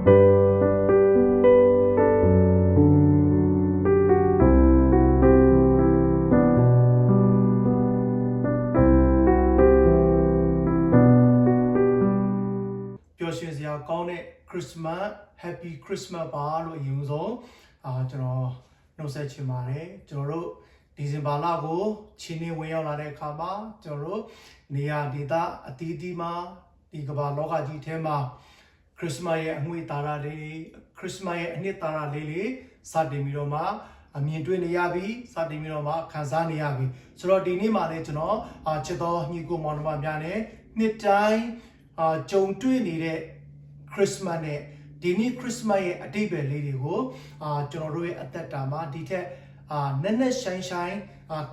ပျော်ရွှင်စရာကောင်းတဲ့ Christmas Happy Christmas ပါလို့အရင်ဆုံးကျွန်တော်နှုတ်ဆက်ချင်ပါတယ်ကျွန်တော်တို့ဒီဇင်ဘာလကိုချင်းနေဝင်ရောက်လာတဲ့အခါမှာကျွန်တော်တို့နေရာဒေသအသီးသီးမှာဒီကမ္ဘာလောကကြီးထဲမှာ Christmas ရဲ့အငွေ့တာရလေး Christmas ရဲ့အနှစ်တာရလေးလေးစတင်ပြီးတော့မှအမြင်တွေ့နေရပြီစတင်ပြီးတော့မှခံစားနေရပြီဆိုတော့ဒီနေ့မှာလည်းကျွန်တော်ချစ်တော်ညီကိုမောင်နှမများနဲ့နှစ်တိုင်းကြုံတွေ့နေတဲ့ Christmas နဲ့ဒီနေ့ Christmas ရဲ့အတိတ်ပဲလေးတွေကိုကျွန်တော်တို့ရဲ့အသက်တာမှာဒီထက်နက်နက်ရှိုင်းရှိုင်း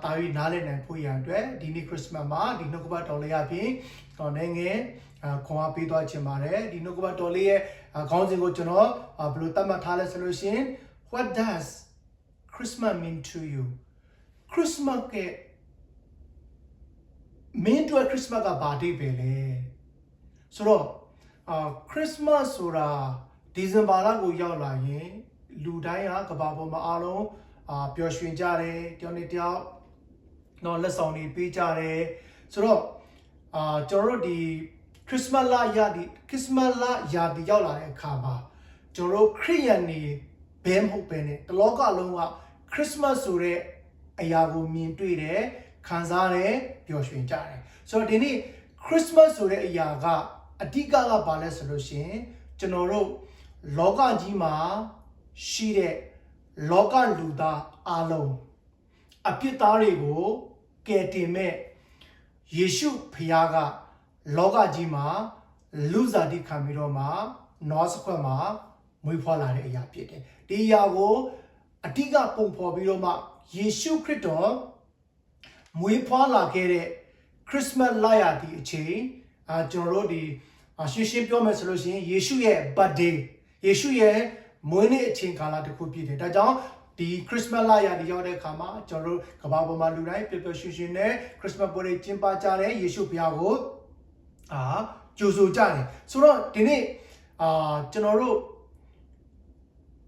တာရီနားလည်နိုင်ဖို့ရန်အတွက်ဒီနေ့ Christmas မှာဒီနှုတ်ကပတ်တော်လေးအပြင်နိုင်ငံခွန်အားပေးသွားခြင်းပါတယ်ဒီနှုတ်ကပတ်တော်လေးရဲ့ခေါင်းစဉ်ကိုကျွန်တော်ဘယ်လိုသတ်မှတ်ထားလဲဆိုလို့ရှိရင် What does Christmas mean to you Christmas ကမင်းတို့ Christmas ကဘာတိပဲလဲဆိုတော့Christmas ဆိုတာဒီဇင်ဘာလကိုရောက်လာရင်လူတိုင်းကကမ္ဘာပေါ်မှာအားလုံးပျော်ရွှင်ကြတယ်တယောက်နဲ့တယောက်လက်ဆောင်တွေပေးကြတယ်ဆိုတော့ကျွန်တော်တို့ဒီ Christmas လရာသီရောက်လာတဲ့အခါမှာကျွန်တော်တို့ခရစ်ယာန်တွေဘယ်မဟုတ်ပဲနဲ့တလောကလုံးက Christmas ဆိုတဲ့အရာကိုမြင်တွေ့တယ်ခံစားတယ်ပျော်ရွှင်ကြတယ်ဆိုတော့ဒီနေ့ Christmas ဆိုတဲ့အရာကအဓိကဘာလဲဆိုလို့ရှိရင်ကျွန်တော်တို့လောကကြီးမှာရှိတဲ့လောကလူသားအားလုံးအပြစ်သားတွေကိုကယ်တင်မဲ့ယေရှုဖခင်ကလောကကြီးမှာလူစားတိခံပြီးတော့မှနွားစခွက်မှာမွေးဖွားလာတဲ့အရာဖြစ်တယ်ဒီအရာကိုအဓိကပုံဖော်ပြီးတော့မှယေရှုခရစ်တော်မွေးဖွားလာခဲ့တဲ့ Christmas လရာသီအချိန်ကျွန်တော်တို့ဒီရှင်းပြောမယ်ဆိုလို့ရှိရင်ယေရှုရဲ့ birthday ယေရှုရဲ့မွေးနေ့အချိန်ကာလတစ်ခုဖြစ်တယ်ဒါကြောင့်ဒီ Christmas လရာသီရောက်တဲ့အခါမှာကျွန်တော်တို့ကမ္ဘာပေါ်မှာလူတိုင်းပျော်ပျော်ရွှင်ရွှင်နဲ့ Christmas ပွဲတွေကျင်းပကြတယ်ယေရှုဘုရားကိုကြိုဆိုကြတယ်ဆိုတော့ဒီနေ့ကျွန်တော်တို့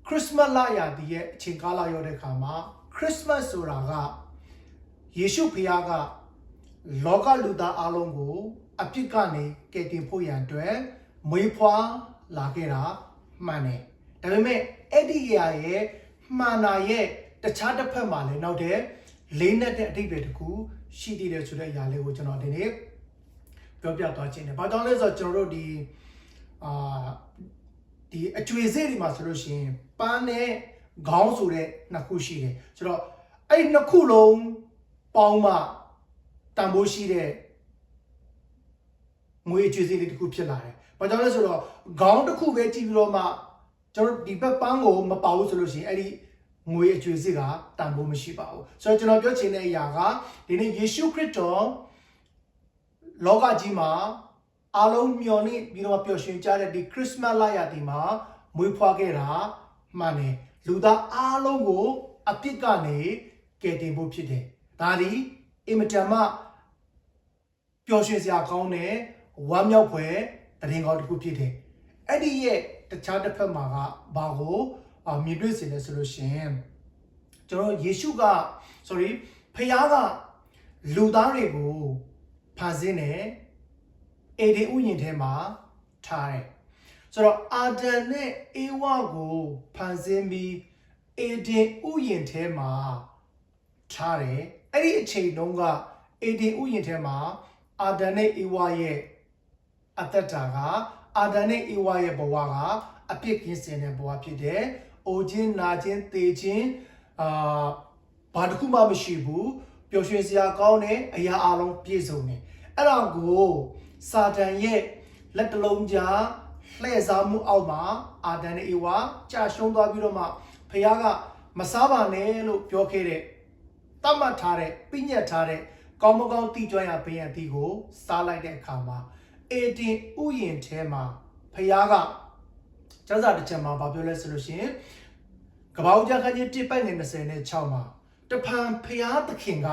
Christmas လရာသီရဲ့အချိန်ကာလရောက်တဲ့အခါမှာ Christmas ဆိုတာကယေရှုဘုရားကလောကလူသားအလုံးကိုအပြစ်ကနေကယ်တင်ဖို့ရန်အတွက်မွေးဖွားလာခဲ့တာမှန်တယ်ဒါပေမဲ့အဲ့ဒီအရာရဲ့မှန်တာရဲ့တခြားတစ်ဖက်မှာလည်းနောက်တဲ့လေးနဲ့တဲ့အဓိပ္ပာယ်တစ်ခုရှိသေးတယ်ဆိုတဲ့အရာလေးကိုကျွန်တော်ဒီနေ့ပြောပြသွားခြင်းတယ်။ဘာကြောင့်လဲဆိုတော့ကျွန်တော်တို့ဒီအကျွေစေ့တွေမှာဆိုလို့ရှိရင်ပန်းနဲ့ခေါင်းဆိုတဲ့နှစ်ခုရှိတယ်။ဆိုတော့အဲ့နှစ်ခုလုံးပေါင်းမှတန်ဖိုးရှိတဲ့ငွေအကျွေးစည်းလေးတစ်ခုဖြစ်လာတယ်။ဘာကြောင့်လဲဆိုတော့ခေါင်းတစ်ခုပဲကြည့်ပြီးတော့မှကျွန်တော်ဒီဘက်ပန်းကိုမပါဘူးဆိုလို့ရှိရင်အဲ့ဒီငွေအကျွေးစည်းကတန်ဖိုးမရှိပါဘူး။ဆိုတော့ကျွန်တော်ပြောချင်တဲ့အရာကဒီနေ့ယေရှုခရစ်တော်လောကကြီးမှာအားလုံးမျှော်လင့်ပြီးတော့ပျော်ရွှင်ကြတဲ့ဒီ Christmas လရာသီမှာမွေးဖွားခဲ့တာမှန်တယ်။လူသားအားလုံးကိုအပြစ်ကနေကယ်တင်ဖို့ဖြစ်တယ်။ဒါဒီအင်မတန်မှပျော်ရွှင်စရာကောင်းတဲ့ဝမ်းမြောက်ဖွယ်သတင်းကောင်းတစ်ခုဖြစ်တယ်။အဲ့ဒီရဲ့တခြားတစ်ဖက်မှာကဘာကိုမြင်တွေ့စေလဲဆိုလို့ရှိရင်ကျွန်တော်ယေရှုဖခင်ကလူသားတွေကိုဖန်ဆင်းတယ်အေဒင်ဥယျာဉ်ထဲမှာထားတယ်ဆိုတော့အာဒမ်နဲ့အေဝါကိုဖန်ဆင်းပြီးအေဒင်ဥယျာဉ်ထဲမှာထားတယ်အဲ့ဒီအချိန်တုန်းကအေဒင်ဥယျာဉ်ထဲမှာအာဒမ်နဲ့အေဝါရဲ့အသက်တာကအာဒမ်နဲ့အေဝါရဲ့ဘဝကအပြစ်ကင်းစင်တဲ့ဘဝဖြစ်တယ်။အိုခြင်းနာခြင်းသေခြင်းဘာတစ်ခုမှမရှိဘူးပျော်ရွှင်စရာကောင်းတဲ့အရာအလုံးပြည့်စုံတယ်။အဲ့ဒါကိုစာတန်ရဲ့လက်တလုံးကြားလှည့်စားမှုအောက်မှာအာဒမ်နဲ့အေဝါကြာရှုံးသွားပြီးတော့မှဖခင်ကမစားပါနဲ့လို့ပြောခဲ့တဲ့တတ်မှတ်ထားတဲ့ပြညတ်ထားတဲ့ကောင်းမကောင်းတိကျွမ်းရာပင်ရတိကိုစားလိုက်တဲ့အခါမှာအေဒင်ဥယျာဉ်ထဲမှာဖခင်ကကျမ်းစာတစ်ချက်မှာဘာပြောလဲဆိုလို့ရှိရင်ကပ္ပဦးကျမ်းခန်းကြီး1ပိုက်ငယ်26မှာတဖန်ဖခင်သခင်က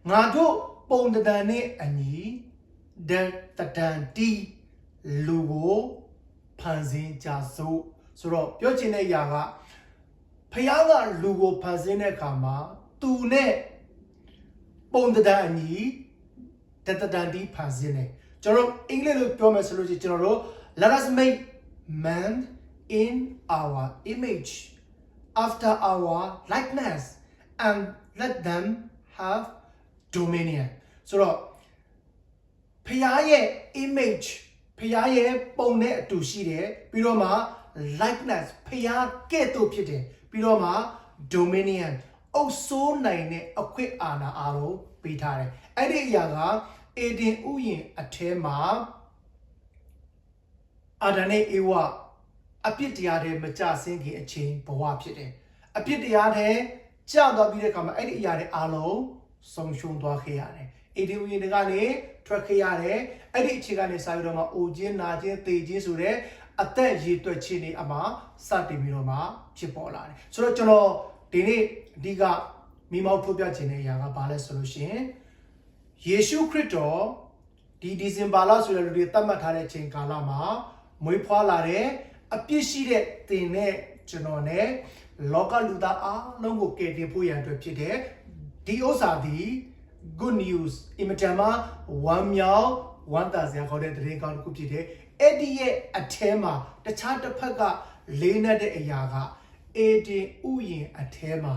ငါတို့ပုံတံနဲ့အညီတံတီလူကိုဖ ဖန်ဆင်းကြစို့ဆိုတော့ပြောချင်တဲ့အရာကဖယားကလူကိုဖန်ဆင်းတဲ့အခါမှာသူနဲ့ပုံတံအညီတန်တီးဖန်ဆင်းတယ်ကျွန်တော်အင်္ဂလိပ်လိုပြောမယ်ဆိုလို့ရှိရင်ကျွန်တော်တို့ let us make man in our image after our likeness and let them have dominion ဆိုတော့ဖယားရဲ့ image ဖယားရဲ့ပုံနဲ့အတူရှိတယ်ပြီးတော့မှ likeness ဖယားကဲ့သို့ဖြစ်တယ်ပြီးတော့မှ dominion အုပ်စိုးနိုင်တဲ့အခွင့်အာဏာအားလုံးပေးထားတယ်အဲ့ဒီအရာကအေဒင်ဥယျာဉ်အထဲမှာအာဒံနဲ့အေဝအပြစ်တရားတွေမကြဆင်းခင်အချိန်ဘဝဖြစ်တယ်အပြစ်တရားတွေကြာသွားပြီးတဲ့အခါမှာအဲ့ဒီအရာတွေအားလုံးဆုံးရှုံးသွားခဲ့ရတယ်အေဒင်ဥယျာဉ်တွေကနေထွက်ခဲ့ရတယ်အဲ့ဒီအချိန်ကနေစပြီးတော့မှအိုခြင်းနာခြင်းသေခြင်းဆိုတဲ့အသက်ရည်တွက်ခြင်းတွေအမှာစတင်ပြီးတော့မှဖြစ်ပေါ်လာတယ်ဆိုတော့ကျွန်တော်ဒီနေ့အဓိကမိမောက်ထုတ်ပြခြင်းတဲ့အရာကဘာလဲဆိုလို့ရှိရင်ယေရှုခရစ်တော်ဒီဇင်ဘာလဆိုတဲ့လူတွေသတ်မှတ်ထားတဲ့ချိန်ကာလမှာမွေးဖွားလာတဲ့အပြစ်ရှိတဲ့သင်နဲ့ကျွန်တော်နဲ့လောကလူသားအားလုံးကိုကယ်တင်ဖို့ရန်အတွက်ဖြစ်တဲ့ဒီဥစ္စာဒီ good news အင်မတန်မှဝမ်းမြောက်ဝမ်းသာစရာကောင်းတဲ့သတင်းကောင်းတစ်ခုဖြစ်တဲ့အဲ့ဒီရဲ့အထဲမှာတခြားတစ်ဖက်ကလေးနက်တဲ့အရာကအေဒင်ဥယျာဉ်အထဲမှာ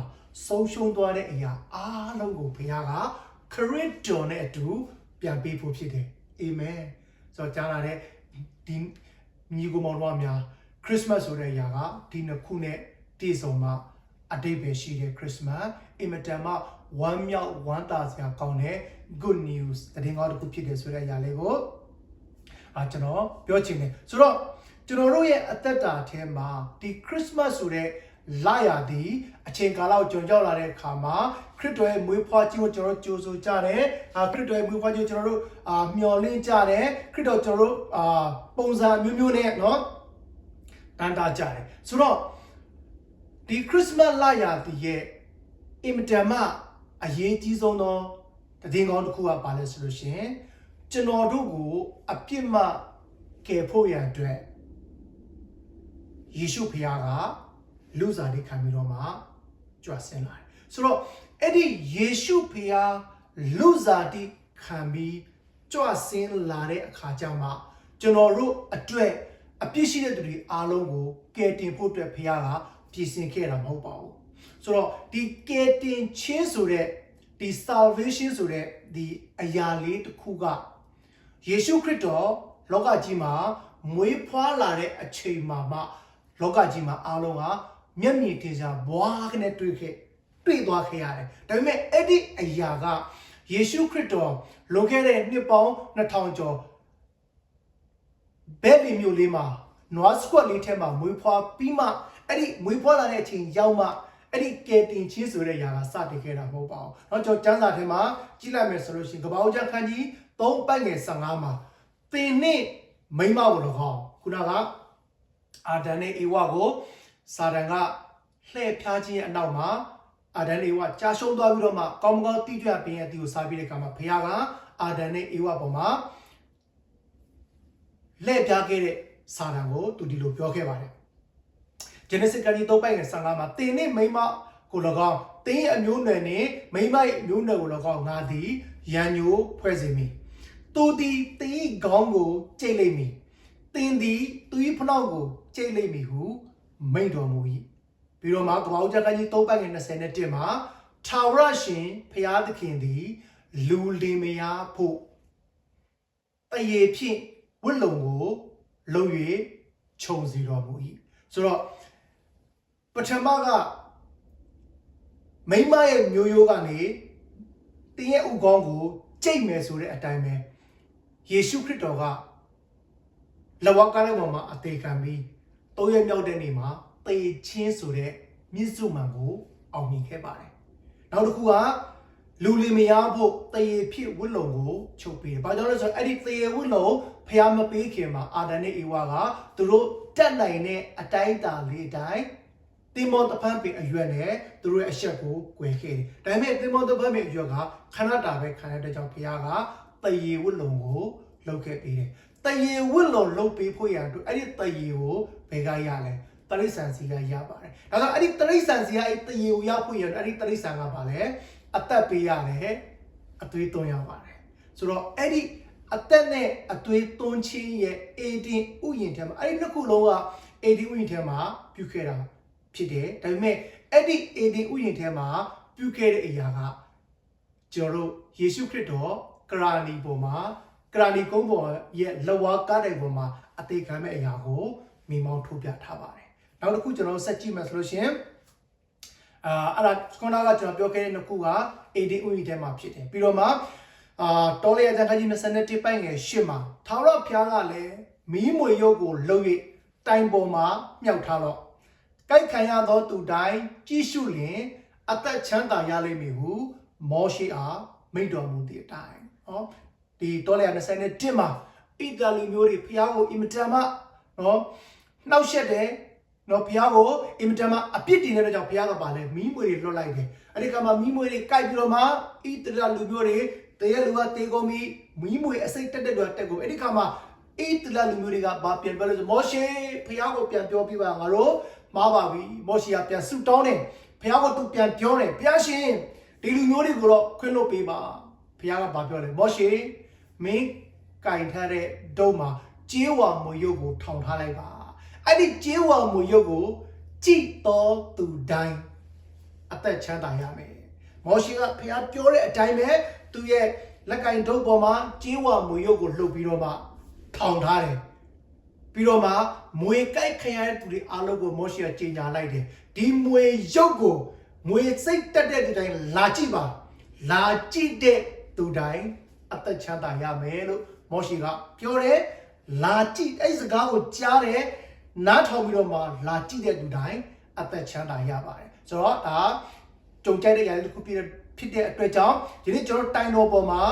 ဆုံးရှုံးသွားတဲ့အရာအားလုံးကိုဘုရားကခရစ်တော်နဲ့အတူပြန်ပေးဖို့ဖြစ်တယ်အာမင်ဆိုတော့ကြားလာတဲ့ဒီညီကိုမောင်တို့များခရစ်စမတ်ဆိုတဲ့အရာကဒီနှစ်ခုနဲ့တည်ဆုံမှအတိတ်ပဲရှိတဲ့ခရစ်စမတ်အင်မတန်မှဝမ်းမြောက်ဝမ်းသာစရာကောင်းတဲ့ good news သတင်းကောင်းတစ်ခုဖြစ်တယ်ဆိုတဲ့အရာလေးကိုကျွန်တော်ပြောချင်တယ်ဆိုတော့ကျွန်တော်တို့ရဲ့အသက်တာထဲမှာဒီခရစ်စမတ်ဆိုတဲ့လရာသီအချိန်ကာလကိုကြုံကြောက်လာတဲ့အခါမှာခရစ်တော်ရဲ့မွေးဖွားခြင်းကိုကျွန်တော်တို့ကြိုဆိုကြတယ်ခရစ်တော်ရဲ့မွေးဖွားခြင်းကိုကျွန်တော်တို့မျှော်လင့်ကြတယ်ခရစ်တော်ကျွန်တော်တို့ပုံစံမျိုးမျိုးနဲ့เนาะတန်တာကြတယ်ဆိုတော့ဒီခရစ်စမတ်လရာသီရဲ့အင်မတန်မှအရေးကြီးဆုံးသောသတင်းကောင်းတစ်ခုကဘာလဲဆိုလို့ရှိရင်ကျွန်တော်တို့ကိုအပြစ်မှကယ်ဖို့ရန်အတွက်ယေရှုဖခင်ကလူစားတွေခံပြီးတော့မှကြွဆင်းလာတယ်ဆိုတော့အဲ့ဒီယေရှုဖခင်လူစားတွေခံပြီးကြွဆင်းလာတဲ့အခါကျမှကျွန်တော်တို့အတွက်အပြစ်ရှိတဲ့သူတွေအားလုံးကိုကယ်တင်ဖို့အတွက်ဖခင်ကပြင်ဆင်ခဲ့တာမဟုတ်ပါဘူးဆိုတော့ဒီကယ်တင်ခြင်းဆိုတဲ့ဒီ salvation ဆိုတဲ့ဒီအရာလေးတစ်ခုကယေရှုခရစ်တော်လောကကြီးမှာမွေးဖွားလာတဲ့အချိန်မှာမှလောကကြီးမှာအားလုံးကမျက်မြင်ထင်ရှားဘွားကနေတွေ့သွားခဲ့ရတယ်။ဒါပေမဲ့အဲ့ဒီအရာကယေရှုခရစ်တော်လွန်ခဲ့တဲ့နှစ်ပေါင်း2000ကျော်ဘယ်လီမျိုးလေးမှာနွားစကွက်လေးထဲမှာမွေးဖွားပြီးမှအဲ့ဒီမွေးဖွားလာတဲ့အချိန်ရောက်မှအဲ့ဒီကယ်တင်ခြင်းဆိုတဲ့ຢာကစတင်ခဲ့တာမဟုတ်ပါဘူး။နောက်ကျွန်တော်ကျမ်းစာထဲမှာကြည့်လိုက်မယ်ဆိုလို့ရှိရင်ကမ္ဘာဦးကျမ်းခန်းကြီး3ပတ်ငယ်15မှာသင်နှင့်မိန်းမကို၎င်းခုနကအာဒံနဲ့အေဝကိုစာတန်ကလှည့်ဖျားခြင်းရဲ့အနောက်မှာအာဒံနဲ့အေဝကြာရှုံးသွားပြီးတော့မှကောင်းကောင်းတိကျပင်ရဲ့အတီကိုစားပြီးတဲ့အခါမှာဘုရားကအာဒံနဲ့အေဝပေါ်မှာလှည့်ဖျားခဲ့တဲ့စာတန်ကိုသူဒီလိုပြောခဲ့ပါတယ်Genesis ကကြီး3ပိုင်းငယ်15မှာတင်နဲ့မိမကို၎င်းတင်းရဲ့အမျိုးနွယ်နဲ့မိမရဲ့အမျိုးနွယ်ကို၎င်းငါသည်ရန်ညိုဖွဲ့စေမည်သူသည်တင်း၏ခေါင်းကိုကျိတ်လိမ့်မည်တင်းသည်သူ၏ဖနှောက်ကိုကျိတ်လိမ့်မည်ဟုမိန့်တော်မူ၏ပြီးတော့မှကမ္ဘာဦးကျမ်းခန်းကြီး3ပိုင်းငယ်21မှာထာဝရရှင်ဖျားသခင်သည်လူလင်မယားဖို့တရေဖြင့်ဝတ်လုံကိုလုံ၍ခြုံစီတော်မူ၏ဆိုတော့ပထမကမိမရဲ့မျိုးရိုးကနေတင်းရဲ့ဥကောင်းကိုကြိတ်မယ်ဆိုတဲ့အတိုင်းပဲယေရှုခရစ်တော်ကလက်ဝါးကားလေးပေါ်မှာအသေးခံပြီး၃ရက်မြောက်တဲ့နေ့မှာသေချင်းဆိုတဲ့မြစ်စုမှန်ကိုအောင်မြင်ခဲ့ပါတယ်။နောက်တစ်ခုကလူလင်မယားဖို့တရေဖြစ်ဝတ်လုံကိုချုပ်ပေးတယ်။ဘာကြောင့်လဲဆိုတော့အဲ့ဒီတရေဝတ်လုံဖျားမပေးခင်မှာအာဒံနဲ့အေဝါကသူတို့တက်နိုင်တဲ့အတိုင်းအတာလေးတိုင်းတင်မောတပန်းပင်အရွက်နဲ့သူတို့ရဲ့အဆက်ကိုကွယ်ခဲ့တယ်။ဒါပေမဲ့တင်မောတပန်းပင်အရွက်ကခဏတာပဲခံရတဲ့ကြောင့်ဘုရားကတရေဝတ်လုံကိုလုပ်ခဲ့ပေးတယ်။ တရေဝစ်လုံးလုပ်ပေးဖို့ရန်အတွက်အဲ့ဒီတရေကိုဘယ်ကရလဲတရိษံစီကရပါတယ်ဒါဆိုအဲ့ဒီတရိษံစီကအဲ့တရေကိုရဖို့ရအဲ့ဒီတရိษံကပါလဲအသက်ပေးရတယ်အသွေးသွင်းရပါတယ်ဆိုတော့အဲ့ဒီအသက်နဲ့အသွေးသွင်းခြင်းရဲ့18ဥယျာဉ်ထဲမှာအဲ့ဒီနှစ်ခုလုံးက18ဥယျာဉ်ထဲမှာပြုခဲ့တာဖြစ်တယ်ဒါပေမဲ့အဲ့ဒီ18ဥယျာဉ်ထဲမှာပြုခဲ့တဲ့အရာကကျွန်တော်တို့ယေရှုခရစ်တော်ကရာနီပေါ်မှာကရာနီကုန်းပေါ်ရဲ့လက်ဝါးကားတိုင်ပေါ်မှာအသေးခံမဲ့အရာကိုမိမောင်းထုတ်ပြထားပါတယ်နောက်တစ်ခုကျွန်တော်ဆက်ကြည့်မယ်ဆိုလို့ရှင်အဲ့ဒါခုနကကျွန်တော်ပြောခဲ့တဲ့နှစ်ခုက18ဥယျာဉ်ထဲမှာဖြစ်တယ်ပြီးတော့မှတော်လေအကျဉ်းခန်းကြီး21ပိုင်ငယ်8မှာထာဝရဘုရားကလည်းမီးမွေရုပ်ကိုလှုပ်၍တိုင်ပေါ်မှာမြှောက်ထားတော့ကြိုက်ခံရသောသူတိုင်းကြည့်ရှုလျင်အသက်ချမ်းသာရလိမ့်မည်ဟုမောရှိအားမိန့်တော်မူသည့်အတိုင်းဟောဒီတော်လေ21မှာဣသရေလမျိုးတွေဘုရားကိုအင်မတန်မှနော်နှောက်ယှက်တယ်နော်ဘုရားကိုအင်မတန်မှအပြစ်တင်တဲ့ကြောင့်ဘုရားကပါလဲမီးမွေတွေလွှတ်လိုက်တယ်အဲ့ဒီကမှမီးမွေတွေကြိုက်ပြီးတော့မှဣသရေလလူမျိုးတွေတရားလူကတေကုန်ပြီးမီးမွေအစိတ်တက်တက်တက်ကိုအဲ့ဒီကမှဣသရေလလူမျိုးတွေကဘာပြန်ပြောလို့ဆိုမောရှေဘုရားကိုပြန်ပြောပြပါငါတို့မှားပါပြီမောရှေကပြန်ဆုတောင်းတယ်ဘုရားကသူပြန်ပြောတယ်ဘုရားရှင်ဒီလူမျိုးတွေကိုတော့ခွင့်လွှတ်ပေးပါဘုရားကဘာပြောလဲမောရှေမင်းကင်ထားတဲ့ဒုံမှာကြေးဝါမွေရုပ်ကိုထောင်ထားလိုက်ပါအဲ့ဒီကြေးဝါမွေရုပ်ကိုကြည်တော်သူတိုင်းအသက်ချမ်းသာရမယ်မောရှေကဘုရားပြောတဲ့အတိုင်းပဲသူရဲ့လက်ကင်ဒုံပေါ်မှာကြေးဝါမွေရုပ်ကိုလှုပ်ပြီးတော့မှထောင်ထားတယ်ပြီးတော့မှမွေကြိုက်ခရတဲ့သူတွေအားလုံးကိုမောရှေကကြေညာလိုက်တယ်ဒီမွေရုပ်ကိုမွေစိတ်တက်တဲ့သူတိုင်းလာကြည့်ပါလာကြည့်တဲ့သူတိုင်းအသက်ချမ်းသာရမယ်လို့မောရှေကပြောတယ်လာကြည့်အဲ့စကားကိုကြားတယ်နားထောင်ပြီးတော့မှလာကြည့်တဲ့သူတိုင်းအသက်ချမ်းသာရပါတယ်ဆိုတော့ဒါကြုံကြိုက်တဲ့ຢာတစ်ခုဖြစ်တဲ့အတွက်ကြောင့်ဒီနေ့ကျွန်တော်တိုင်တော်ပေါ်မှာ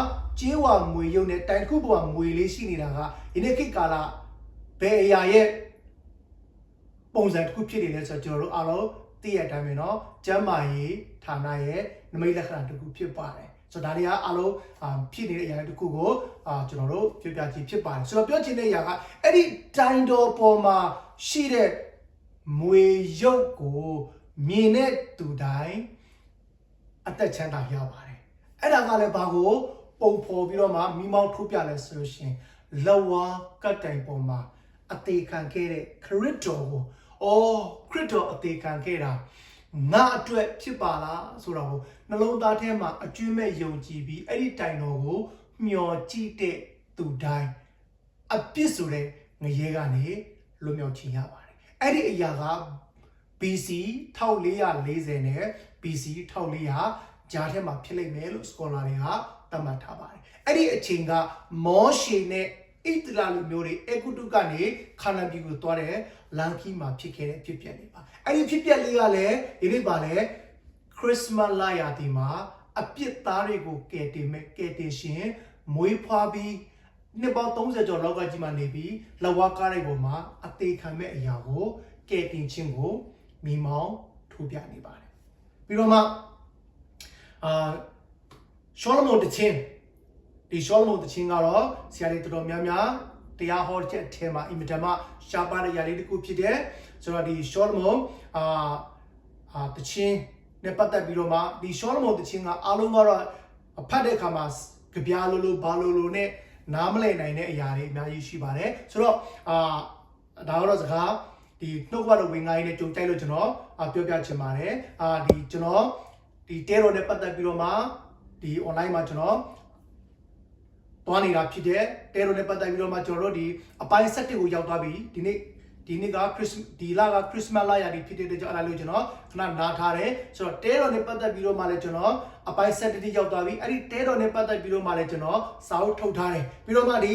ကြေးဝါမွေရုပ်နဲ့တိုင်တစ်ခုပေါ်မှာမွေလေးရှိနေတာကဒီနေ့ခေတ်ကာလဘယ်အရာရဲ့ပုံစံတစ်ခုဖြစ်နေလဲဆိုတော့ကျွန်တော်တို့အားလုံးသိရတဲ့အတိုင်းပဲเนาะကျမ်းမာရေးဌာနရဲ့နမိတ်လက္ခဏာတစ်ခုဖြစ်ပါတယ်ဆိုတော့ဒါတွေကအားလုံးဖြစ်နေတဲ့အရာတစ်ခုကိုကျွန်တော်တို့ပြောပြခြင်းဖြစ်ပါတယ်ဆိုတော့ပြောချင်တဲ့အရာကအဲ့ဒီတိုင်တော်ပေါ်မှာရှိတဲ့မွေရုပ်ကိုမြင်တဲ့သူတိုင်းအသက်ချမ်းသာရပါတယ်အဲ့ဒါကလည်းဘာကိုပုံဖော်ပြီးတော့မှမိမောင်းထုတ်ပြလဲဆိုလို့ရှင်လဝါကတ်တိုင်ပေါ်မှာအသေးခံခဲ့တဲ့ခရစ်တော်ကိုခရစ်တော်အသေးခံခဲ့တာငါအတွက်ဖြစ်ပါလားဆိုတော့နှလုံးသားထဲမှာအကျွမ်းမဲ့ယုံကြည်ပြီးအဲ့ဒီတိုင်တော်ကိုမျှော်ကြည့်တဲ့သူတိုင်းအပြစ်ဆိုတဲ့ငရေကနေလွတ်မြောက်ခြင်းရပါတယ်အဲ့ဒီအရာက BC 1440နဲ့ BC 1400ကြားထဲမှာဖြစ်လိမ့်မယ်လို့ scholar တွေကသတ်မှတ်ထားပါတယ်အဲ့ဒီအချိန်ကမောရှေနဲ့ဣသရေလလူမျိုးတွေအေဂုတုကနေခါနာန်ပြည်ကိုသွားတဲ့လမ်းခီးမှာဖြစ်ခဲ့တဲ့ဖြစ်ပျက်တွေပါအဲ့ဒီဖြစ်ပျက်လေးကလည်းဒီနေ့ပါလေခရစ်စမတ်လရာသီမှာအပြစ်သားတွေကိုကယ်တင်ရှင်မွေးဖွားပြီးနှစ်ပေါင်း30ကျော်လောက်ကကြီးမှနေပြီးလဝါကားတွေပေါ်မှာအသေးခံမဲ့အရာကိုကယ်တင်ခြင်းကိုမိမောင်းထိုးပြနေပါတယ်ပြီးတော့မှရှောလမုန်တခြင်းဒီရှောလမုန်တခြင်းကတော့ဆရာတွေတော်တော်များများတရားဟောတဲ့အထက်မှာအင်မတန်မှရှားပါတဲ့ຢာလေးတစ်ခုဖြစ်တယ်ဆိုတော့ဒီရှောလမုန်တခြင်းနဲ့ပတ်သက်ပြီးတော့မှဒီရှောလမုန်တခြင်းကအားလုံးကတော့ဖတ်တဲ့အခါမှာကြပြလိုဘာလိုနဲ့နားမလည်နိုင်တဲ့အရာတွေအများကြီးရှိပါတယ်ဆိုတော့ဒါကတော့စကားဒီနှုတ်ကပတ်ဝင်ငါးရေးနဲ့ကြုံကြိုက်လို့ကျွန်တော်ပြောပြချင်ပါတယ်ဒီကျွန်တော်ဒီတဲတော်နဲ့ပတ်သက်ပြီးတော့မှဒီ online မှာကျွန်တော်တွားနေတာဖြစ်တဲ့တဲတော်နဲ့ပတ်သက်ပြီးတော့မှကျွန်တော်တို့ဒီအပိုင်း7ကိုရောက်သွားပြီဒီနေ့ကဒီလကခရစ်စမတ်လရာသီဖြစ်တဲ့ကြောင့်အဲ့ဒါလို့ကျွန်တော်ခဏနားထားတယ်ဆိုတော့တဲတော်နဲ့ပတ်သက်ပြီးတော့မှလည်းကျွန်တော်အပိုင်း7တိရောက်သွားပြီအဲ့ဒီတဲတော်နဲ့ပတ်သက်ပြီးတော့မှလည်းကျွန်တော်စာအုပ်ထုတ်ထားတယ်ပြီးတော့မှဒီ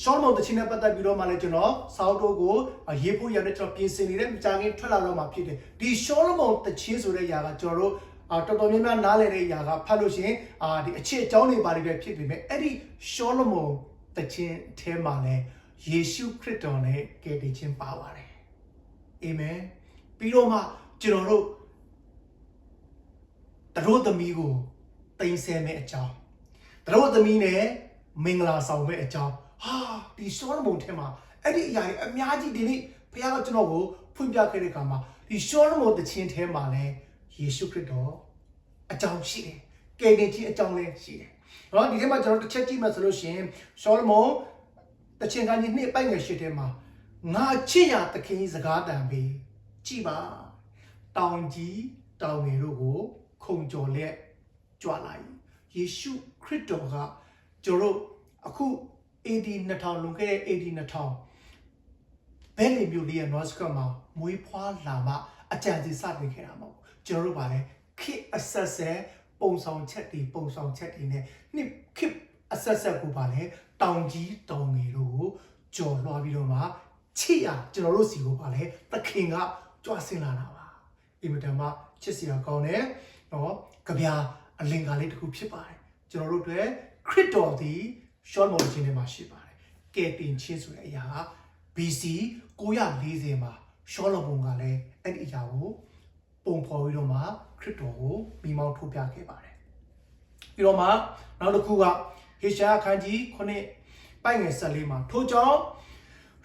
ရှောလမုန်တခြင်းနဲ့ပတ်သက်ပြီးတော့မှလည်းကျွန်တော်စာအုပ်တို့ကိုရေးဖို့ရတဲ့ကျွန်တော်ပြင်ဆင်နေတဲ့မကြာခင်ထွက်လာတော့မှဖြစ်တယ်ဒီရှောလမုန်တခြင်းဆိုတဲ့ຢာကကျွန်တော်တို့တော်တော်များများနားလည်တဲ့ຢာကဖတ်လို့ရှင်ဒီအချစ်အကြောင်းတွေပါလိမ့်ပဲဖြစ်ပေမဲ့အဲ့ဒီရှောလမုန်တခြင်းအထဲမှာလည်းယေရှုခရစ်တော်နဲ့ကယ်တင်ခြင်းပါပါတယ်အာမင်ပြီးတော့မှကျွန်တော်တို့သမီးကိုတိမ်ဆဲမဲ့အကြောင်းသမီးနဲ့ မင်္ဂလာဆောင်မဲ့အကြောင်းဟာဒီရှောလမုန်ထဲမှာအဲ့ဒီအရာတွေအများကြီးဒီနေ့ဘုရားကကျွန်တော်ကိုဖွင့်ပြခဲ့တဲ့အခါမှာဒီရှောလမုန်တခြင်းထဲမှာလဲယေရှုခရစ်တော်အကြောင်းရှိတယ်ကယ်တင်ခြင်းအကြောင်းလည်းရှိတယ်နော်ဒီထဲမှာကျွန်တော်တစ်ချက်ကြည့်မှဆိုလို့ရှိရင်ရှောလမုန်တခြင်းကကြီးနှစ်ပိုက်ငယ်ရှစ်ထဲမှာငါချစ်ရသခင်စကားတန်ပြီးကြည်ပါတောင်ကြီးတောင်ငယ်တို့ကိုခုံကျော်လက်ကြွလာ၏ယေရှုခရစ်တော်ကကျွန်တော်အခု AD 2000လွန်ခဲ့တဲ့ AD 2000ဘယ်လိုမျိုးလေးရ North Korea မှာမွေးဖွားလာမှအကြံစီစတင်ခဲ့တာမဟုတ်ကျွန်တော်တို့ဗာလဲခေတ်အဆက်ဆက်ပုံဆောင်ချက်တွေနဲ့နှစ်ခေတ်အဆက်ဆက်ကိုဗာလဲတောင်ကြီးတောင်ငယ်တို့ကိုကြော်လွှားပြီးတော့မှချစ်ရကျွန်တော်တို့စီကိုဗာလဲသခင်ကကြွဆင်းလာတာပါအင်မတန်မှချစ်စရာကောင်းတယ်နော်ကြပြအလင်္ကာလေးတစ်ခုဖြစ်ပါတယ်ကျွန်တော်တို့တွေခရစ်တော်သည်ရှောလမုန်ခြင်းထဲမှာရှိပါတယ်ကယ်တင်ခြင်းဆိုတဲ့အရာက BC 940မှာရှောလမုန်ကလည်းအဲ့ဒီအရာကိုပုံဖော်ပြီးတော့မှခရစ်တော်ကိုမိမောင်းထုတ်ပြခဲ့ပါတယ်ပြီးတော့မှနောက်တစ်ခုကဟေရှာယခန်းကြီး9ပိုက်ငယ်14မှာထို့ကြောင့်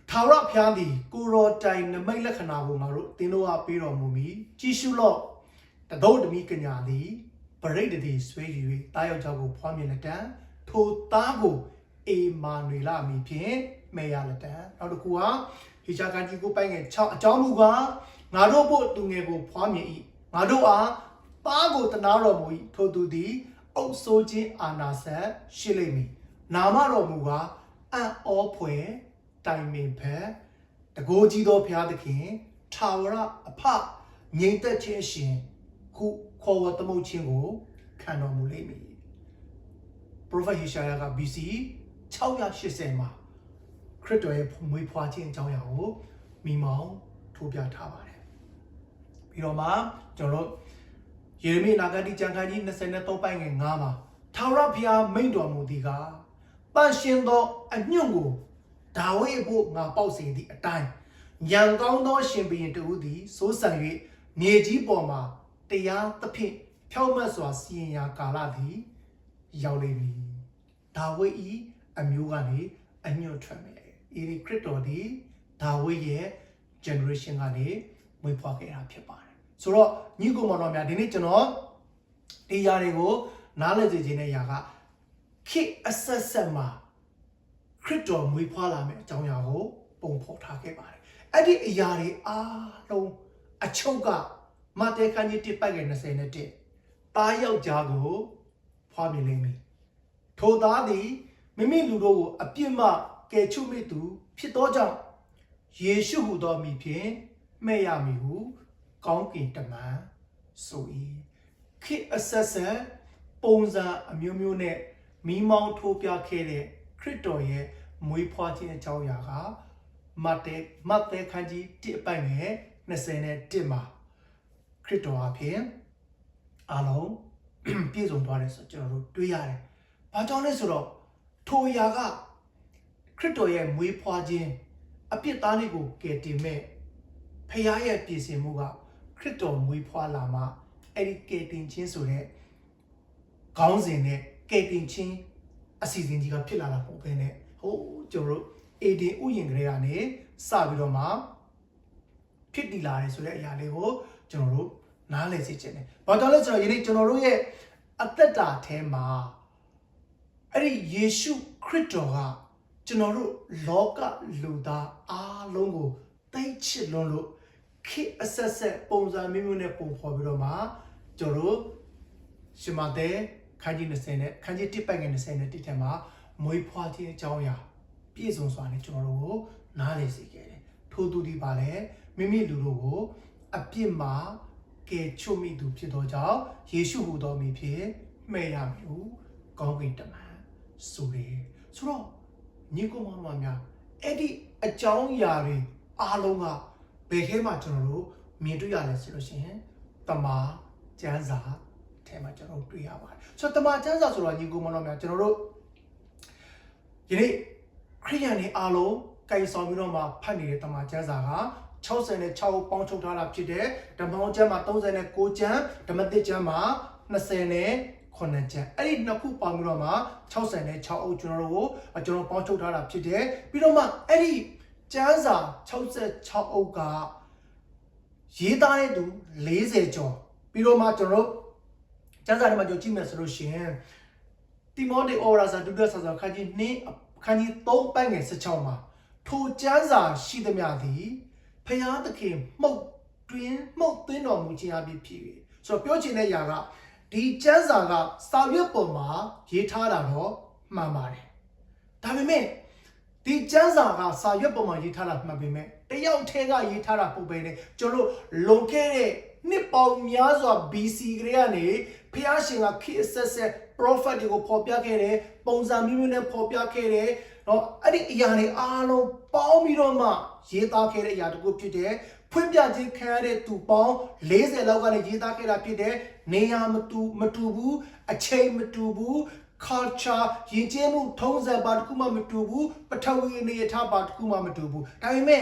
ထာဝရဘုရားသည်ကိုရောတိုင်နမိတ်လက္ခဏာကိုငါတို့သင်တို့ကပေးတော်မူမည်ကြည်ရှုလော့တတော်တမီကညာသည်ပရိတ်တည်းဆွေး၍တားယောက်ျားကိုဖွားမြင်လက်တံထိုသားကိုအေမာနွေလအမည်ဖြင့်မဲ့ရလက်တံနောက်တစ်ခုကဟေရှာယခန်းကြီး9ပိုက်ငယ်6အကြောင်းမူကားငါတို့ဖို့သူငယ်ကိုဖွားမြင်၏ငါတို့အားသားကိုတနာတော်မူ၏ထိုသူသည်အုပ်ဆိုးခြင်းအာနာဆက်ရှိလိမ့်မည်နာမတော်မူကားအံ့ဩဖွယ်တိုင်ပင်ဖက်တကိုးကြီးသောဘုရားသခင်ထာဝရအဖငြိမ်သက်ခြင်းရှင်ခုခေါ်ဝသမုတ်ခြင်းကိုခံတော်မူလိမ့်မည် Prophet Isaiah က BC 680မှာခရစ်တော်ရဲ့မွေးဖွားခြင်းအကြောင်းအရာကိုမိမောင်းထိုးပြထားပါတယ်ပြီးတော့မှကျွန်တော်တို့ယေရမိနာဂတိကျမ်းခန်းကြီး23ပိုက်ငယ်9မှာထာဝရဘုရားမိန့်တော်မူသည်ကပန့်ရှင်သောအညွန့်ကိုဒါဝိဒ်ဖို့ငါပေါက်စေသည့်အတိုင်းရန်ကောင်းသောရှင်ဘုရင်တဦးသည်စိုးစံ၍မြေကြီးပေါ်မှာတရားသဖြင့်ဖြောင့်မတ်စွာစီရင်ရာကာလသည်ရောက်လိမ့်မည်ဒါဝိဒ်၏အမျိုးကနေအညွန့်ထွက်မယ်အေဒီခရစ်တော်သည်ဒါဝိဒ်ရဲ့ generation ကနေမွေးဖွားခဲ့တာဖြစ်ပါတယ်ဆိုတော့ညီကိုမောင်တော်များဒီနေ့ကျွန်တော်ဒီຢာတွေကိုနားလည်စေခြင်းတဲ့ຢာကခေတ်အဆက်ဆက်မှာခရစ်တော်မွေးဖွားလာမယ့်အကြောင်းအရာကိုပုံဖော်ထားခဲ့ပါတယ်အဲ့ဒီအရာတွေအားလုံးအချုပ်ကမဿဲခန်းကြီး1ပိုက်ငယ်20နဲ့1တားယောက်ျားကိုဖွားမြင်လိမ့်မည်ထိုသားသည်မိမိလူတို့ကိုအပြစ်မှကယ်ချုပ်မိသူဖြစ်သောကြောင့်ယေရှုဟူသောမိဖြင့်မှဲ့ရမည်ဟုကောင်းကင်တမန်ဆို၏ခေတ်အဆက်ဆက်ပုံစံအမျိုးမျိုးနဲ့မိမောင်းထိုးပြခဲ့တဲ့ခရစ်တော်ရဲ့မွေးဖွားခြင်းအကြောင်းအရာကမဿဲခန်းကြီး1ပိုက်ငယ်20နဲ့1မှာခရစ်တော်အဖြစ်အလုံးပြည့်စုံသွားတယ်ဆိုကျွန်တော်တို့တွေးရတယ်။ဘာကြောင့်လဲဆိုတော့ထိုအရာကခရစ်တော်ရဲ့မွေးဖွားခြင်းအပြစ်သားလေးကိုကယ်တင်မဲ့ဖခင်ရဲ့ပြည်စင်မှုကခရစ်တော်မွေးဖွားလာမှအဲ့ဒီကယ်တင်ခြင်းဆိုတဲ့ခေါင်းစဉ်နဲ့ကယ်တင်ခြင်းအစီအစဉ်ကြီးကဖြစ်လာတာပုံပဲနဲ့ဟိုကျွန်တော်တို့အေဒင်ဥယျာဉ်ကလေးကနေစပြီးတော့မှဖြစ်တည်လာတယ်ဆိုတဲ့အရာလေးကိုကျွန်တော်တို့နားလည်စေချင်တယ်။ဘာကြောင့်လဲဆိုတော့ယနေ့ကျွန်တော်တို့ရဲ့အသက်တာထဲမှာအဲ့ဒီယေရှုခရစ်တော်ကကျွန်တော်တို့လောကလူသားအားလုံးကိုသိချစ်လွန်းလို့ခေတ်အဆက်ဆက်ပုံစံမျိုးမျိုးနဲ့ပုံဖော်ပြီးတော့မှကျွန်တော်တို့ရှင်မသက်ခန်းကြီး20နဲ့ခန်းကြီး1ပိုက်ငယ်20နဲ့1ထဲမှာမွေးဖွားခြင်းအကြောင်းအရာပြည့်စုံစွာနဲ့ကျွန်တော်တို့ကိုနားလည်စေခဲ့တယ်။ထို့သူဒီပါလဲမိမိလူတို့ကိုအပြစ်မှာကယ်ချုပ်မိသူဖြစ်သောကြောင့်ယေရှုဟူသောမိဖြင့်မှဲ့ရမည်ဟုကောင်းကင်တမန်ဆိုတယ်။ဆိုတော့ညီကောင်မများအဲ့ဒီအကြောင်းအရာတွေအားလုံးကဘယ်ထဲမှာကျွန်တော်တို့မြင်တွေ့ရလဲဆိုလို့ရှိရင်တမန်ကျမ်းစာထဲမှာကျွန်တော်တို့တွေ့ရပါတယ်ဆိုတော့တမန်ကျမ်းစာဆိုတော့ညီကောင်မများကျွန်တော်တို့ယနေ့ခရိယန်တွေအားလုံးကင်ဆောင်ပြီးတော့မှဖတ်နေတဲ့တမန်ကျမ်းစာက66ပေါင်းချုပ်ထားတာဖြစ်တဲ့ဓမ္မဟောင်းကျမ်းမှာ39ကျမ်းဓမ္မသစ်ကျမ်းမှာ29 ခုနှစ်ချက်အဲ့ဒီနှစ်ခုပေါင်းပြီးတော့မှ66အုပ်ကျွန်တော်တို့ပေါင်းချုပ်ထားတာဖြစ်တယ်ပြီးတော့မှအဲ့ဒီကျမ်းစာ66အုပ်ကရေးသားတဲ့သူ40ကျော်ပြီးတော့မှကျွန်တော်တို့ကျမ်းစာထဲမှာကြည့်မယ်ဆိုလို့ရှိရင်တိမောသေဩဝါဒစာဒုတိယစာခန်းကြီး3ပိုင်းငယ်16မှာထိုကျမ်းစာရှိသမျှသည်ဖျားသခင်မှုတ်သွင်းတော်မူခြင်းအဖြစ်ဖြစ်၍ဆိုတော့ပြောချင်တဲ့အရာကဒီကျမ်းစာကစာရွက်ပေါ်မှာရေးထားတာတော့မှန်ပါတယ်ဒါပေမဲ့ဒီကျမ်းစာကစာရွက်ပေါ်မှာရေးထားတာမှန်ပေမဲ့တယောက်တည်းကရေးထားတာပုံပဲနဲ့ကျွန်တော်လွန်ခဲ့တဲ့နှစ်ပေါင်းများစွာ BC ကလေးကနေဖျားရှင်ကခေတ်ဆက် prophet တွေကိုပေါ်ပြခဲ့တယ်ပုံစံမျိုးမျိုးနဲ့ပေါ်ပြခဲ့တယ်နော်အဲ့ဒီအရာတွေအားလုံးပေါင်းပြီးတော့မှရေးသားခဲ့တဲ့အရာတခုဖြစ်တယ်ဖွင့်ပြခြင်းခံရတဲ့သူပေါင်း40လောက်ကနေရေးသားခဲ့တာဖြစ်တယ်နေရာမတူဘူးအချိန်မတူဘူး culture ယဉ်ကျေးမှုထုံးစံပါတခုမှမတူဘူးပထဝီအနေအထားပါတခုမှမတူဘူးဒါပေမဲ့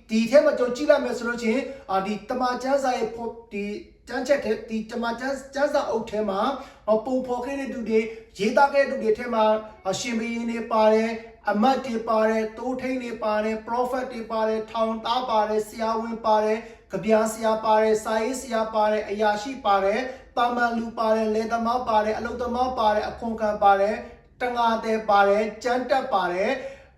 ဒီထဲမှာကျွန်တော်ကြည့်လိုက်မယ်ဆိုလို့ချင်းဒီတမန်ကျမ်းစာရဲ့ဒီကျမ်းချက်တဲ့ဒီတမန်ကျမ်းစာအုပ်ထဲမှာပုံဖော်ခဲ့တဲ့သူတွေရေးသားခဲ့တဲ့သူတွေထဲမှာရှင်ဘုရင်တွေပါတယ်အမတ်တွေပါတယ်တိုးထိန်တွေပါတယ် prophet တွေပါတယ်ထောင်သားပါတယ်ဆရာဝန်ပါတယ်ကြပြဆရာပါတယ်စာရေးဆရာပါတယ်အရာရှိပါတယ်တာမန်လူပါတယ်လေသမားပါတယ်အလုသမားပါတယ်အခွန်ခံပါတယ်တငါတဲ့ပါတယ်ကျမ်းတက်ပါတယ်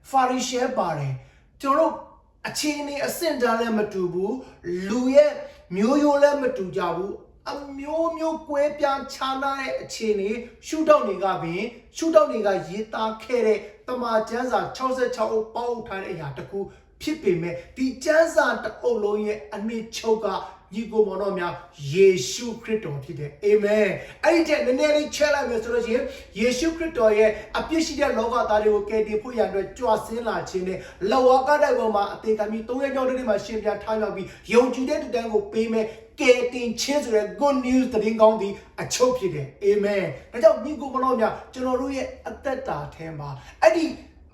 ဖာရီရှဲပါတယ်ကျွန်တော်တို့အချင်းနေအဆင့်တန်းလည်းမတူဘူးလူရဲ့မျိုးရိုးလည်းမတူကြဘူးအမျိုးကွဲပြားခြားနားတဲ့အခြေအနေရှုထောင့်တွေကရေးသားခဲ့တဲ့တမန်ကျမ်းစာ66အုပ်ပေါင်းထားတဲ့အရာတခုဖြစ်ပေမဲ့ဒီကျမ်းစာတစ်အုပ်လုံးရဲ့အနှစ်ချုပ်ကညီကိုမောင်တော်များယေရှုခရစ်တော်ဖြစ်တယ်အာမင်အဲ့ဒီတဲ့နည်းနည်းလေးချက်လိုက်မယ်ဆိုလို့ရှိရင်ယေရှုခရစ်တော်ရဲ့အပြစ်ရှိတဲ့လောကသားတွေကိုကယ်တင်ဖို့ရန်အတွက်ကြွဆင်းလာခြင်းနဲ့လဝကတိုက်ပေါ်မှာအသေးကံပြီး3ရက်ကြောင်းတွေမှာရှင်ပြန်ထားရောက်ပြီးယုံကြည်တဲ့သူတိုင်းကိုပေးမယ်ကယ်တင်ခြင်းဆိုတဲ့ good news သတင်းကောင်းသည်အချုပ်ဖြစ်တယ်အာမင်ဒါကြောင့်ညီကိုမောင်တော်များကျွန်တော်တို့ရဲ့အသက်တာထဲမှာအဲ့ဒီ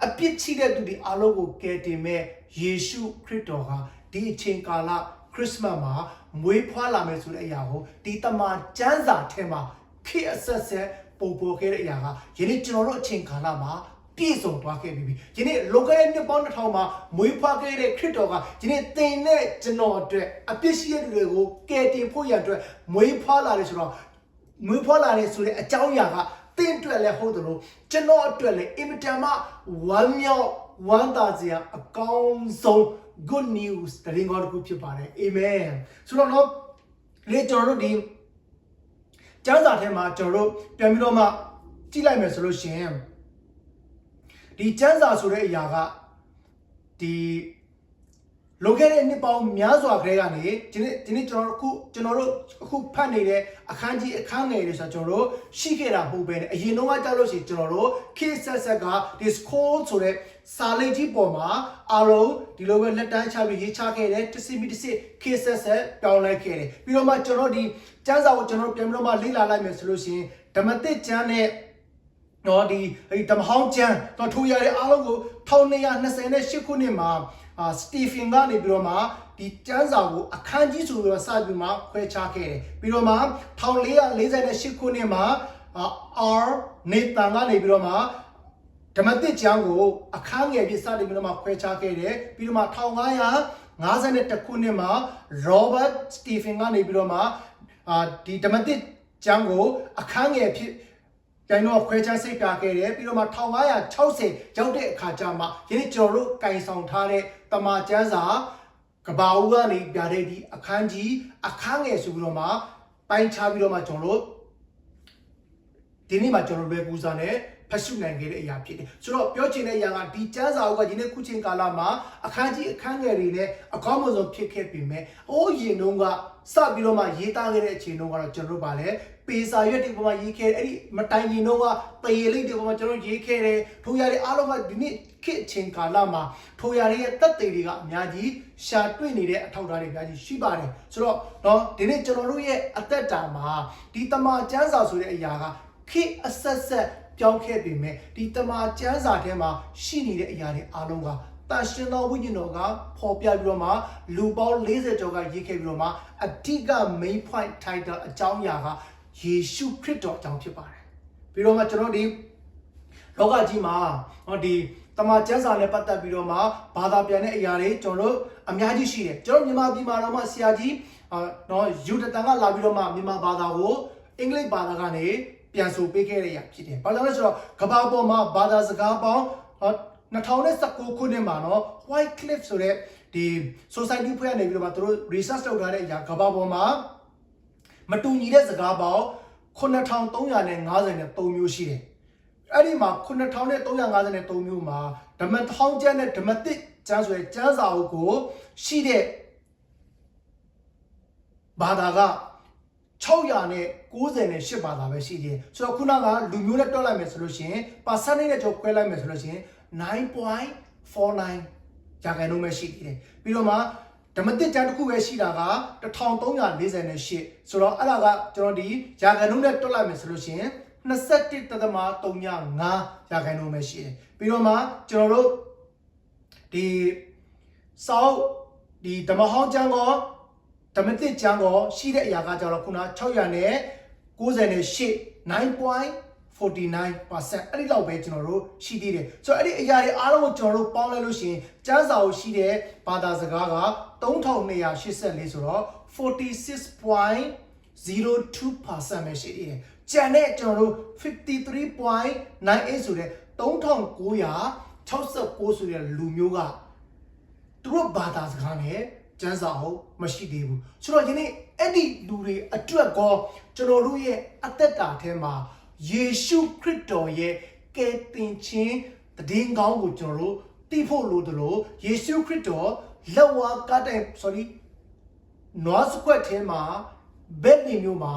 အပြစ်ရှိတဲ့သူတွေအားလုံးကိုကယ်တင်မဲ့ယေရှုခရစ်တော်ဟာဒီအချိန်ကာလခရစ်စမတ်မှာမွေးဖွားလာမယ်ဆိုတဲ့အရာကိုဒီတမန်ကျမ်းစာထဲမှာခေတ်အဆက်ပုံပေါ်ခဲ့တဲ့အရာကယနေ့ကျွန်တော်တို့အချိန်ကာလမှာပြည့်စုံသွားခဲ့ပြီယနေ့လောကရဲ့နှစ်ပေါင်း2000မှာမွေးဖွားခဲ့တဲ့ခရစ်တော်ကယနေ့သင်နဲ့ကျွန်တော်အတွက်အပြစ်ရှိတဲ့လူတွေကိုကယ်တင်ဖို့ရန်အတွက်မွေးဖွားလာတယ်ဆိုတော့မွေးဖွားလာတယ်ဆိုတဲ့အကြောင်းအရာကသင်အတွက်လည်းဟုတ်တယ်လို့ကျွန်တော်အတွက်လည်းအင်မတန်မှဝမ်းသာစရာအကောင်းဆုံး good news တရင်ကောတစ်ခုဖြစ်ပါတယ်အာမင်ဆိုတော့လေကျွန်တော်တို့ဒီကျမ်းစာထဲမှာကျွန်တော်တို့ပြန်ပြီးတော့မှကြည့်လိုက်မယ်ဆိုလို့ရှိရင်ဒီကျမ်းစာဆိုတဲ့အရာကဒီလောကရဲ့နှစ်ပေါင်းများစွာခရေကနေဒီနေ့ကျွန်တော်တို့အခုဖတ်နေတဲ့အခန်းကြီးအခန်းငယ်တွေဆိုကျွန်တော်တို့ရှိခဲ့တာမဟုတ်ပဲねအရင်တော့ကကြောက်လို့ရှိရင်ကျွန်တော်တို့ခေတ်ဆက်က Discord ဆိုတဲ့စာလိပ်ကြီးပေါ်မှာအားလုံးဒီလိုပဲလက်တန်းချပြီးရေးချခဲ့တယ်တစ်စစ်ခေတ်ဆက်ပြောင်းလဲခဲ့တယ်ပြီးတော့မှကျွန်တော်ဒီကျမ်းစာကိုကျွန်တော်ပြန်ပြီးတော့မှလေ့လာလိုက်မယ်ဆိုလို့ရှိရင်ဓမ္မသစ်ကျမ်းနဲ့ဒီဓမ္မဟောင်းကျမ်းတော့ထိုရတဲ့အားလုံးကို1228ခုနှစ်မှာစတီဖင်ကနေပြီးတော့မှဒီကျမ်းစာကိုအခန်းကြီးဆိုပြီးတော့စပြီးမှခွဲခြားခဲ့တယ်ပြီးတော့မှ1448ခုနှစ်မှာR နေတန်ကနေပြီးတော့မှဓမ္မသစ်ကျမ်းကိုအခန်းငယ်ပြစတင်ပြီးတော့မှခွဲခြားခဲ့တယ်ပြီးတော့မှ1552ခုနှစ်မှာ Robert Stephen ကနေပြီးတော့မှဒီဓမ္မသစ်ကျမ်းကိုအခန်းငယ်ဖြစ်ပြန်တော့ခွဲခြားစိတ်ပြခဲ့တယ်ပြီးတော့မှ1560ရောက်တဲ့အခါကျမှယနေ့ကျွန်တော်တို့ကင်ဆောင်ထားတဲ့တမန်ကျမ်းစာကဘာဦးကနေပြတဲ့ဒီအခန်းကြီးအခန်းငယ်ဆိုပြီးတော့မှပိုင်းခြားပြီးတော့မှကျွန်တော်တို့ဒီနေ့မှာကျွန်တော်တို့ပဲပူဇော်နဲ့ဖတ်ရှုနိုင်ခဲ့တဲ့အရာဖြစ်တယ်ဆိုတော့ပြောချင်တဲ့အရာကဒီကျမ်းစာအုပ်ကဒီနေ့ခုချိန်ကာလမှာအခန်းကြီးအခန်းငယ်တွေနဲ့အကောင်းဆုံးဖြစ်ခဲ့ပြီမဲ့အိုးရင်တုန်းကစပြီးတော့မှရေးသားခဲ့တဲ့အချိန်တုန်းကတော့ကျွန်တော်တို့ပါလေပေစာရွက်တွေပေါ်မှာရေးခဲ့အဲ့ဒီမတိုင်ရင်တုန်းကတရေလိပ်တွေပေါ်မှာကျွန်တော်ရေးခဲ့တယ်ထိုရတဲ့အားလုံးကဒီနေ့ခေတ်အချိန်ကာလမှာထိုရရဲ့တက်သေးတွေကအများကြီးရှာတွေ့နေတဲ့အထောက်အထားတွေအများကြီးရှိပါတယ်ဆိုတော့ဒီနေ့ကျွန်တော်တို့ရဲ့အသက်တာမှာဒီတမန်ကျမ်းစာဆိုတဲ့အရာကခေတ်အဆက်ပြောင်းခဲ့ပြီမဲ့ဒီတမန်ကျမ်းစာထဲမှာရှိနေတဲ့အရာတွေအားလုံးကတန်ရှင်သောဝိညာဉ်တော်ကပေါ်ပြပြီးတော့မှလူပေါင်း40ကျော်ကရေးခဲ့ပြီးတော့မှအဓိက main point title အကြောင်းအရာက ယေရှုခရစ်တော်အကြောင်းဖြစ်ပါတယ်ပြီးတော့မှကျွန်တော်ဒီလောကကြီးမှာဒီတမန်ကျမ်းစာနဲ့ပတ်သက်ပြီးတော့မှဘာသာပြန်တဲ့အရာတွေကျွန်တော်တို့အများကြီးရှိတယ်ကျွန်တော်မြန်မာပြည်မှာတော့မှဆရာကြီးယူတတန်ကလာပြီးတော့မှမြန်မာဘာသာကိုအင်္ဂလိပ်ဘာသာကနေပြန်ဆိုပေးခဲ့ရတာဖြစ်တယ်ဘာကြောင့်လဲဆိုတော့ကမ္ဘာပေါ်မှာဘာသာစကားပေါင်း2019ခုနှစ်မှာWhite Cliff ဆိုတဲ့ဒီ society ဖွဲ့နေပြီးတော့မှသူတို့ research လုပ်ထားတဲ့အရာကမ္ဘာပေါ်မှာမတူညီတဲ့စကားပေါင်း9353မျိုးရှိတယ်အဲ့ဒီမှာ9353မျိုးမှာဓမ္မထောင်းကျမ်းနဲ့ဓမ္မသစ်ကျမ်းဆိုတဲ့ကျမ်းစာအုပ်ကိုရှိတဲ့ဘာသာက698ဘာသာပဲရှိတယ်ဆိုတော့ခုနကလူမျိုးနဲ့တွက်လိုက်မယ်ဆိုလို့ရှိရင် percentage နဲ့ကြောခွဲလိုက်မယ်ဆိုလို့ရှိရင်9.49ရာခိုင်နှုန်းပဲရှိတယ်ပြီးတော့မှဓမ္မသစ်ကျမ်းတစ်ခုပဲရှိတာက1348ဆိုတော့အဲ့ဒါကကျွန်တော်ဒီရာခိုင်နှုန်းနဲ့တွက်လိုက်မယ်ဆိုလို့ရှိရင်21.35ရာခိုင်နှုန်းပဲရှိတယ်ပြီးတော့မှကျွန်တော်တို့ဒီစောက်ဒီဓမ္မဟောင်းကျမ်းကောဓမ္မသစ်ကျမ်းကောရှိတဲ့အရာကကျတော့ခုန9.49% အဲ့ဒီလောက်ပဲကျွန်တော်တို့ရှိသေးတယ်ဆိုတော့အဲ့ဒီအရာတွေအားလုံးကိုကျွန်တော်တို့ပေါင်းလိုက်လို့ရှိရင်ကျမ်းစာကိုရှိတဲ့ဘာသာစကားက3284ဆိုတော့ 46.02% ပဲရှိသေးတယ်ကျန်တဲ့ကျွန်တော်တို့ 53.98 ဆိုတဲ့3969ဆိုတဲ့လူမျိုးကသူတို့ဘာသာစကားနဲ့ကျမ်းစာဟုတ်မရှိသေးဘူးဆိုတော့ယနေ့အဲ့ဒီလူတွေအတွက်ကောကျွန်တော်တို့ရဲ့အသက်တာထဲမှာယေရှုခရစ်တော်ရဲ့ကယ်တင်ခြင်းတည်င်းကောင်းကိုကျွန်တော်တို့သိဖို့လိုတယ်လို့ယေရှုခရစ်တော်လက်ဝါးကတဲ့နွားစကွက်ထဲမှာဘက်လီမျိုးမှာ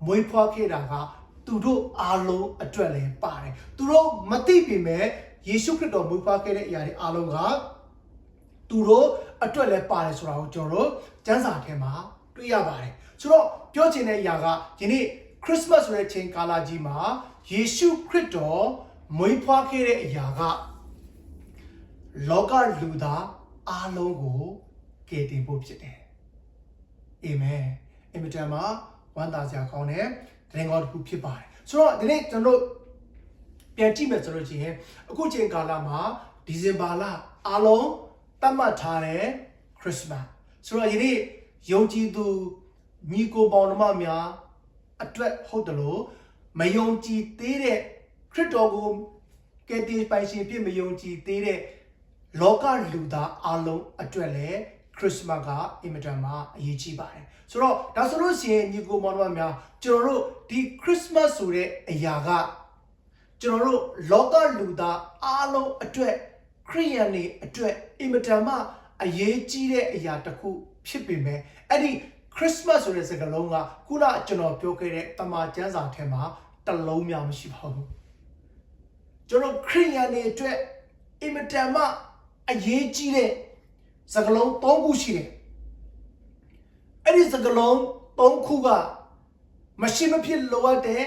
မွေးဖွားခဲ့တာကသူတို့အားလုံးအတွက်လည်းပါတယ်သူတို့မသိပေမဲ့ယေရှုခရစ်တော်မွေးဖွားခဲ့တဲ့အရာတွေအားလုံးကသူတို့အတွက်လည်းပါတယ်ဆိုတာကိုကျွန်တော်တို့ကျမ်းစာထဲမှာတွေ့ရပါတယ်ဆိုတော့ပြောချင်တဲ့အရာကဒီနေ့ခရစ်စမတ်ဆိုတဲ့ချိန်ကာလကြီးမှာယေရှုခရစ်တော်မွေးဖွားခဲ့တဲ့အရာကလောကလူသားအားလုံးကိုကယ်တင်ဖို့ဖြစ်တယ်အာမင်အမြဲတမ်းဝမ်းသာစရာကောင်းတဲ့တရင်ကောင်းတစ်ခုဖြစ်ပါတယ်ဆိုတော့ဒီနေ့ကျွန်တော်ပြန်ကြည့်မယ်ဆိုလို့ရှိရင်အခုချိန်ကာလမှာဒီဇင်ဘာလအားလုံးသတ်မှတ်ထားတဲ့ခရစ်စမတ်ဆိုတော့ဒီနေ့ယုံကြည်သူညီကိုပေါင်းတို့များအတွက်ဟုတ်တယ်လို့မယုံကြည်သေးတဲ့ခရစ်တော်ကိုကယ်တင်ပိုင်ရှင်ဖြစ်မယုံကြည်သေးတဲ့လောကလူသားအလုံးအတွက်လည်းခရစ်စမတ်ကအင်မတန်မှအရေးကြီးပါတယ်ဆိုတော့ဒါဆိုလို့ရှိရင်ညီကိုမောင်တို့များကျွန်တော်တို့ဒီခရစ်စမတ်ဆိုတဲ့အရာကကျွန်တော်တို့လောကလူသားအလုံးအတွက်ခရိယန်တွေအတွက်အင်မတန်မှအရေးကြီးတဲ့အရာတစ်ခုဖြစ်ပေမဲ့အဲ့ဒီခရစ်စမတ်ဆိုတဲ့စကားလုံးကခုနကျွန်တော်ပြောခဲ့တဲ့တမန်ကျမ်းစာထဲမှာတစ်လုံးများမရှိပါဘူးကျွန်တော်ခရိယန်တွေအတွက်အင်မတန်မှအရေးကြီးတဲ့စကားလုံး၃ခုရှိတယ်အဲ့ဒီစကားလုံး၃ခုကမရှိမဖြစ်လိုအပ်တယ်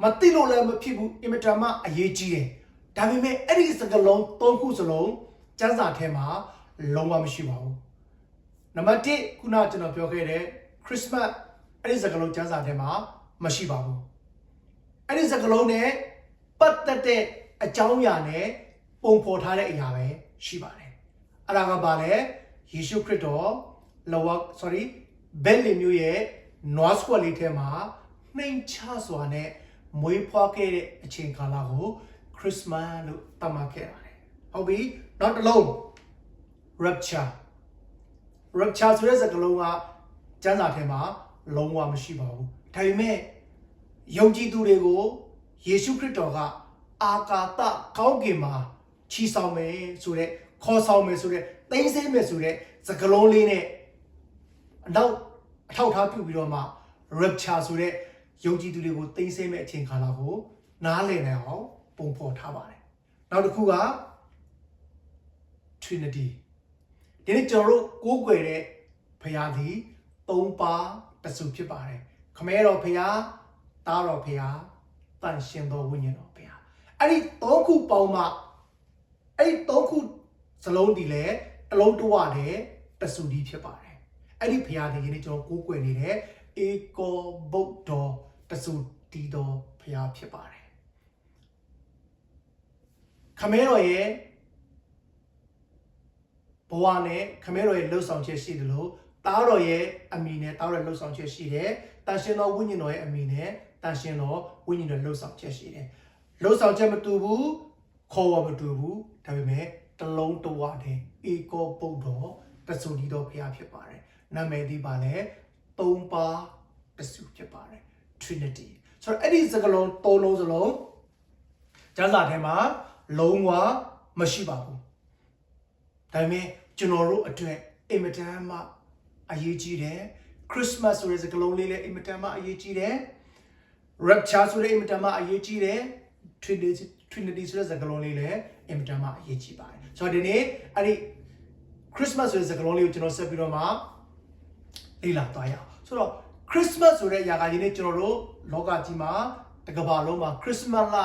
မသိလို့လည်းမဖြစ်ဘူးအင်မတန်မှအရေးကြီးတယ်ဒါပေမဲ့အဲ့ဒီစကားလုံး၃ခုစလုံးကျမ်းစာထဲမှာလုံးဝမရှိပါဘူးနံပါတ်1ခုနကျွန်တော်ပြောခဲ့တဲ့ခရစ်စမတ်အဲ့ဒီစကားလုံးကျမ်းစာထဲမှာမရှိပါဘူးအဲ့ဒီစကားလုံးနဲ့ပတ်သက်တဲ့အကြောင်းအရာနဲ့ပုံဖော်ထားတဲ့အရာပဲရှိပါတယ်အဲ့ဒါကဘာလဲယေရှုခရစ်တော်ဘယ်လီမျိုးရဲ့နွားစကွက်လေးထဲမှာနှိမ်ချစွာနဲ့မွေးဖွားခဲ့တဲ့အချိန်ကာလကိုခရစ်စမတ်လို့သတ်မှတ်ခဲ့ပါတယ်ဟုတ်ပြီနောက်တစ်လုံး rapture ဆိုတဲ့စကားလုံးကကျမ်းစာထဲမှာလုံးဝမရှိပါဘူးဒါပေမဲ့ယုံကြည်သူတွေကိုယေရှုခရစ်တော်ကအာကာသကောင်းကင်မှာချီဆောင်မယ်ဆိုတဲ့ခေါ်ဆောင်မယ်ဆိုတဲ့သိမ်းဆည်းမယ်ဆိုတဲ့စကားလုံးလေးနဲ့နောက်အထောက်ထားပြုပြီးတော့မှ rapture ဆိုတဲ့ယုံကြည်သူတွေကိုသိမ်းဆည်းမဲ့အချိန်ခါလာကိုနားလည်နိုင်အောင်ပုံဖော်ထားပါတယ်နောက်တစ်ခုက Trinity ဒီနေ့ကျွန်တော်တို့ကိုးကွယ်တဲ့ဘုရားသည်၃ပါးတစုဖြစ်ပါတယ်ခမဲတော်ဘုရားသားတော်ဘုရားတန်ရှင်တော်ဝိညာဉ်တော်ဘုရားအဲ့ဒီ၃ခုပေါင်းမှအဲ့ဒီ၃ခုစလုံးဒီလေအလုံးတဝတဲ့တစုတည်းဖြစ်ပါတယ်အဲ့ဒီဘုရားဒီနေ့ကျွန်တော်ကိုးကွယ်နေတဲ့ဧကောဗုဒ္ဓ တဆူတီးသောဖျားဖြစ်ပါတယ်ခမဲတော်ရဲ့ဘဝနဲ့ခမဲတော်ရဲ့လှုပ်ဆောင်ချက်ရှိတယ်လို့တားတော်ရဲ့အမိနဲ့တားတော်ရဲ့လှုပ်ဆောင်ချက်ရှိတယ်တန်ရှင်တော်ဝိညာဉ်တော်ရဲ့အမိနဲ့တန်ရှင်တော်ဝိညာဉ်တော်လှုပ်ဆောင်ချက်ရှိတယ်လှုပ်ဆောင်ချက်မတူဘူးခေါ်ဝမတူဘူးဒါပေမဲ့တလုံးတဝတဲ့ဧကောပုဒ်တော်တဆူတီးတော်ဖျားဖြစ်ပါတယ်နာမည်ဒီပါလဲ၃ပါးတဆူဖြစ်ပါတယ် Trinity ဆိုတော့အဲ့ဒီစကားလုံး၃လုံးစလုံးကျမ်းစာထဲမှာလုံးဝမရှိပါဘူးဒါပေမဲ့ကျွန်တော်တို့အတွက်အင်မတန်မှအရေးကြီးတယ် Christmas ဆိုတဲ့စကားလုံးလေးလည်းအင်မတန်မှအရေးကြီးတယ် Rapture ဆိုတဲ့အင်မတန်မှအရေးကြီးတယ် Trinity ဆိုတဲ့စကားလုံးလေးလည်းအင်မတန်မှအရေးကြီးပါတယ်ဆိုတော့ဒီနေ့အဲ့ဒီ Christmas ဆိုတဲ့စကားလုံးလေးကိုကျွန်တော်ဆက်ပြီးတော့မှလေ့လာသွားရအောင်ဆိုတော့ Christmas ဆိုတဲ့အရာကဒီနေ့ကျွန်တော်တို့လောကကြီးမှာတကမ္ဘာလုံးမှာ Christmas လ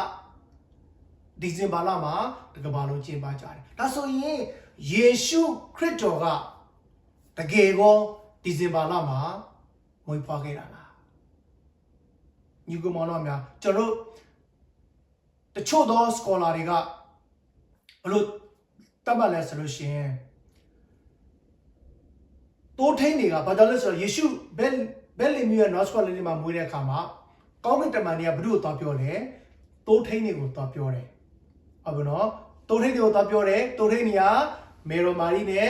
ဒီဇင်ဘာလမှာတကမ္ဘာလုံးကျင်းပကြတယ်ဒါဆိုရင်ယေရှုခရစ်တော်ကတကယ်ကောဒီဇင်ဘာလမှာမွေးဖွားခဲ့တာလားညီကောင်မောင်တို့များကျွန်တော်တို့တချို့သော scholar တွေကဘလို့တတ်မှတ်လဲဆိုလို့ရှိရင်တိုးထိန်တွေကဘာကြောင့်လဲဆိုတော့ယေရှုဘယ်လီမီရဲ့ North Korea လေးမှာမွေးတဲ့အခါမှာကောင်းကင်တမန်တွေကဘု து ကိုသွားပြောတယ်တိုးထိန်တွေကိုသွားပြောတယ်ဟုတ်ပြီနော်တိုးထိန်တွေကိုသွားပြောတယ်တိုးထိန်တွေကမေရိုမာရီနဲ့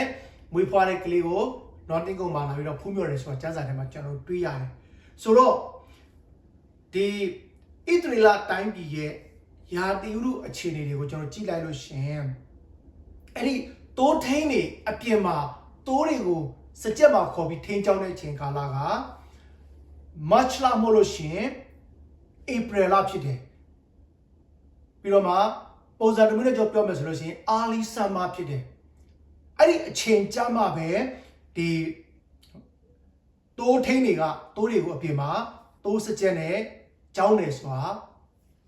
မွေးဖွားတဲ့ကလေးကိုနော်တင်းကုန်းမှာလာပြီးတော့ဖူးမြော်တယ်ဆိုတော့ကျမ်းစာထဲမှာကျွန်တော်တွေ့ရတယ်ဆိုတော့ဒီဣသရေလတိုင်းပြည်ရဲ့ယာတိဥရုအခြေအနေတွေကိုကျွန်တော်ကြည့်လိုက်လို့ရှင်အဲ့ဒီတိုးထိန်တွေအပြင်မှာတိုးတွေကိုစကြက်မှာခေါ်ပြီးထိန်းချောင်းတဲ့အချိန်ကာလက March လမို့လို့ရှင် April လဖြစ်တယ်ပြီးတော့မှပုံစံတစ်မျိုးနဲ့ကျွန်တော်ပြောမယ်ဆိုလို့ရှိရင် early summer ဖြစ်တယ်အဲ့ဒီအချိန်ကြမှာပဲဒီတိုးထိန်းတွေကတိုးတွေကိုအပြင်မှာတိုးစကြက်နဲ့ကြောင်းနေဆိုတာ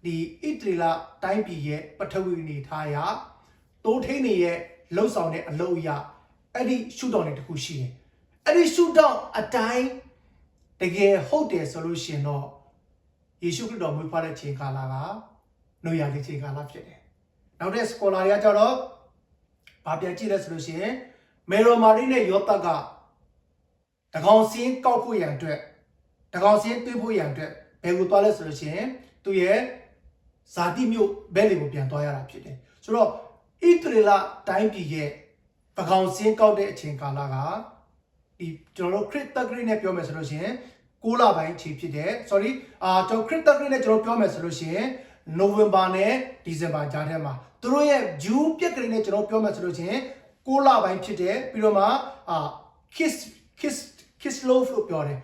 ဒီဣတရီလာတိုင်းပြည်ရဲ့ပထဝီအနေထားအရတိုးထိန်းတွေရဲ့လှုပ်ဆောင်တဲ့အလုပ်အရအဲ့ဒီရှုထောင့်တွေတခုရှိတယ်အဲ့ဒီရှုထောင့်အတိုင်းတကယ်ဟုတ်တယ်ဆိုလို့ရှင်တော့ယေရှုခရစ်တော်မွေးဖွားတဲ့ချိန်ကာလကနှုတ်ရတဲ့ချိန်ကာလဖြစ်တယ်နောက်တဲ့ scholar တွေကကြတော့ဗာပြန်ကြည့်လဲဆိုလို့ရှိရင်မေရိုမာရီနဲ့ယောသက်ကတကောင်စင်းကောက်ဖို့ရန်အတွက်တကောင်စင်းတွေးဖို့ရန်အတွက်ဘယ်ကိုသွားလဲဆိုလို့ရှိရင်သူ့ရဲ့ဇာတိမြို့ဘဲလီကိုပြန်သွားရတာဖြစ်တယ်ဆိုတော့ဣသရေလတိုင်းပြည်ရဲ့တကောင်စင်းကောက်တဲ့အချိန်ကာလကဒီကျွန်တော်တို့ခရစ်တဂရိနဲ့ပြောမယ်ဆိုလို့ရှိရင်6လပိုင်းချိန်ဖြစ်တယ် sorry ကျွန်တော်ခရစ်တဂရိနဲ့ကျွန်တော်ပြောမယ်ဆိုလို့ရှိရင်နိုဝင်ဘာနဲ့ဒီဇင်ဘာကြားထဲမှာသူတို့ရဲ့ဂျူးပြက်ကလေးနဲ့ကျွန်တော်ပြောမယ်ဆိုလို့ချင်း6လပိုင်းဖြစ်တယ်ပြီးတော့မှkiss love လို့ပြောတယ်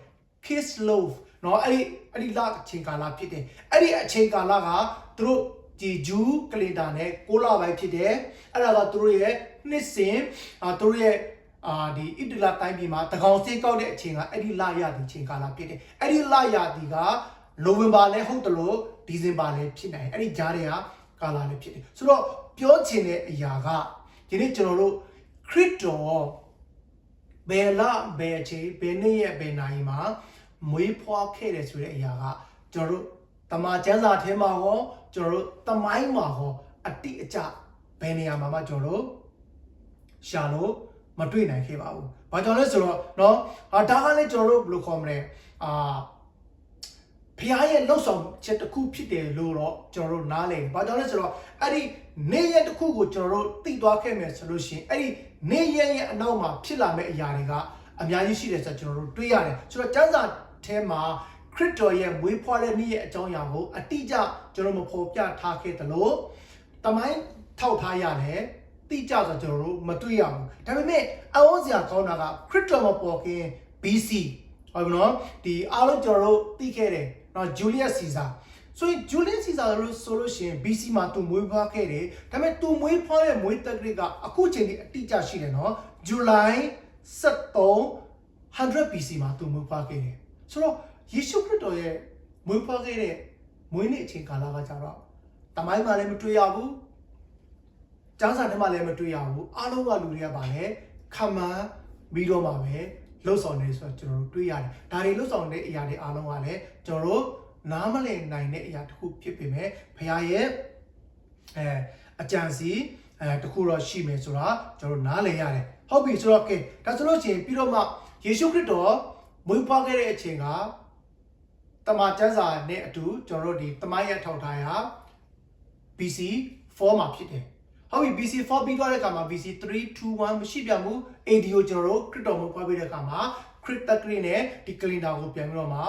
kiss love เนาะအဲ့ဒီလအချိန်ကာလဖြစ်တယ်အဲ့ဒီအချိန်ကာလကသူတို့ဒီဂျူးကလင်ဒါနဲ့6လပိုင်းဖြစ်တယ်အဲ့ဒါကသူတို့ရဲ့နှစ်စဉ်သူတို့ရဲ့ဒီဣတလတိုင်းပြည်မှာတကောင်စေးကောက်တဲ့အချိန်ကအဲ့ဒီလရသည်အချိန်ကာလဖြစ်တယ်အဲ့ဒီလရသည်ကနိုဝင်ဘာလည်းဟုတ်တယ်လို့ဒီဇင်ဘာလည်းဖြစ်နိုင်အဲ့ဒီကြားတွေကကာလလည်းဖြစ်တယ်ဆိုတော့ပြောချင်တဲ့အရာကဒီနေ့ကျွန်တော်တို့ခရစ်တော်ဘယ်လဘယ်အချိန်ဘယ်နေ့ရက်ဘယ်နာရီမှာမွေးဖွားခဲ့တယ်ဆိုတဲ့အရာကကျွန်တော်တို့တမန်ကျမ်းစာထဲမှာဟောကျွန်တော်တို့သမိုင်းမှာဟောအတိအကျဘယ်နေရာမှာမှကျွန်တော်တို့ရှာလို့မတွေ့နိုင်ခဲ့ပါဘူး။ဘာကြောင့်လဲဆိုတော့เนาะဒါကလည်းကျွန်တော်တို့ဘယ်လိုခေါ်မလဲဖခင်ရဲ့လှုပ်ဆောင်ချက်တစ်ခုဖြစ်တယ်လို့တော့ကျွန်တော်တို့နားလည်တယ်။ဘာကြောင့်လဲဆိုတော့အဲ့ဒီနေ့ရက်တစ်ခုကိုကျွန်တော်တို့သိသွားခဲ့မယ်ဆိုလို့ရှိရင်အဲ့ဒီနေ့ရက်ရဲ့အနောက်မှာဖြစ်လာမယ့်အရာတွေကအများကြီးရှိတယ်ဆိုတော့ကျွန်တော်တို့တွေ့ရတယ်။ဆိုတော့ကျမ်းစာထဲမှာခရစ်တော်ရဲ့မွေးဖွားတဲ့နေ့ရဲ့အကြောင်းအရာကိုအတိအကျကျွန်တော်မဖော်ပြထားခဲ့သလိုတမိုင်းထောက်ထားရတယ်တိကျဆိုကျွန်တော်တို့မတွေ့ရဘူးဒါပေမဲ့အဝန်းစရာကောင်းတာကခရစ်တော်မပေါ်ခင် BC ဟုတ်ပြီနော်ဒီအားလုံးကျွန်တော်တို့သိခဲ့တယ်နော်ဂျူလီယပ်စီဇာဆိုရင်ဂျူလီယပ်စီဇာလို့ဆိုလို့ရှိရင် BC မှာသူမွေးဖွားခဲ့တယ်ဒါပေမဲ့သူမွေးဖွားတဲ့မွေးတက်ကလေးကအခုချိန်ထိအတိအကျရှိတယ်နော်ဇူလိုင်100 BC မှာသူမွေးဖွားခဲ့တယ်ဆိုတော့ယေရှုခရစ်တော်ရဲ့မွေးဖွားခဲ့တဲ့မွေးနေ့အချိန်ကာလကကြတော့တမိုင်းမှာလည်းမတွေ့ရဘူးကျမ်းစာထဲမှာလည်းမတွေ့ရဘူးအားလုံးကလူတွေကပါလေခံမှန်းပြီးတော့မှပဲလှုပ်ဆောင်နေဆိုတော့ကျွန်တော်တို့တွေ့ရတယ်ဒါတွေလှုပ်ဆောင်တဲ့အရာတွေအားလုံးကလည်းကျွန်တော်တို့ နားမလည်နိုင်တဲ့အရာတစ်ခုဖြစ်ပေမဲ့ဘုရားရဲ့အကြံစီတစ်ခုတော့ရှိမယ်ဆိုတာကျွန်တော်နားလည်ရတယ်ဟုတ်ပြီဆိုတော့ကဲဒါဆိုလို့ရှိရင်ပြီးတော့မှယေရှုခရစ်တော်မွေးဖွားခဲ့တဲ့အချိန်ကတမန်ကျမ်းစာနဲ့အတူကျွန်တော်တို့ဒီတမိုင်းရထောက်ထားရာ BC 4မှာဖြစ်တယ်ဟုတ်ပြီ BC 4ပြီးသွားတဲ့အခါမှာ BC 3 2 1မရှိပြန်ဘူး AD ကိုကျွန်တော်တို့ခရစ်တော်မွေးဖွားပြီးတဲ့အခါမှာခရစ်တက်ကရီနဲ့ဒီကလင်ဒါကိုပြန်ပြီးတော့မှ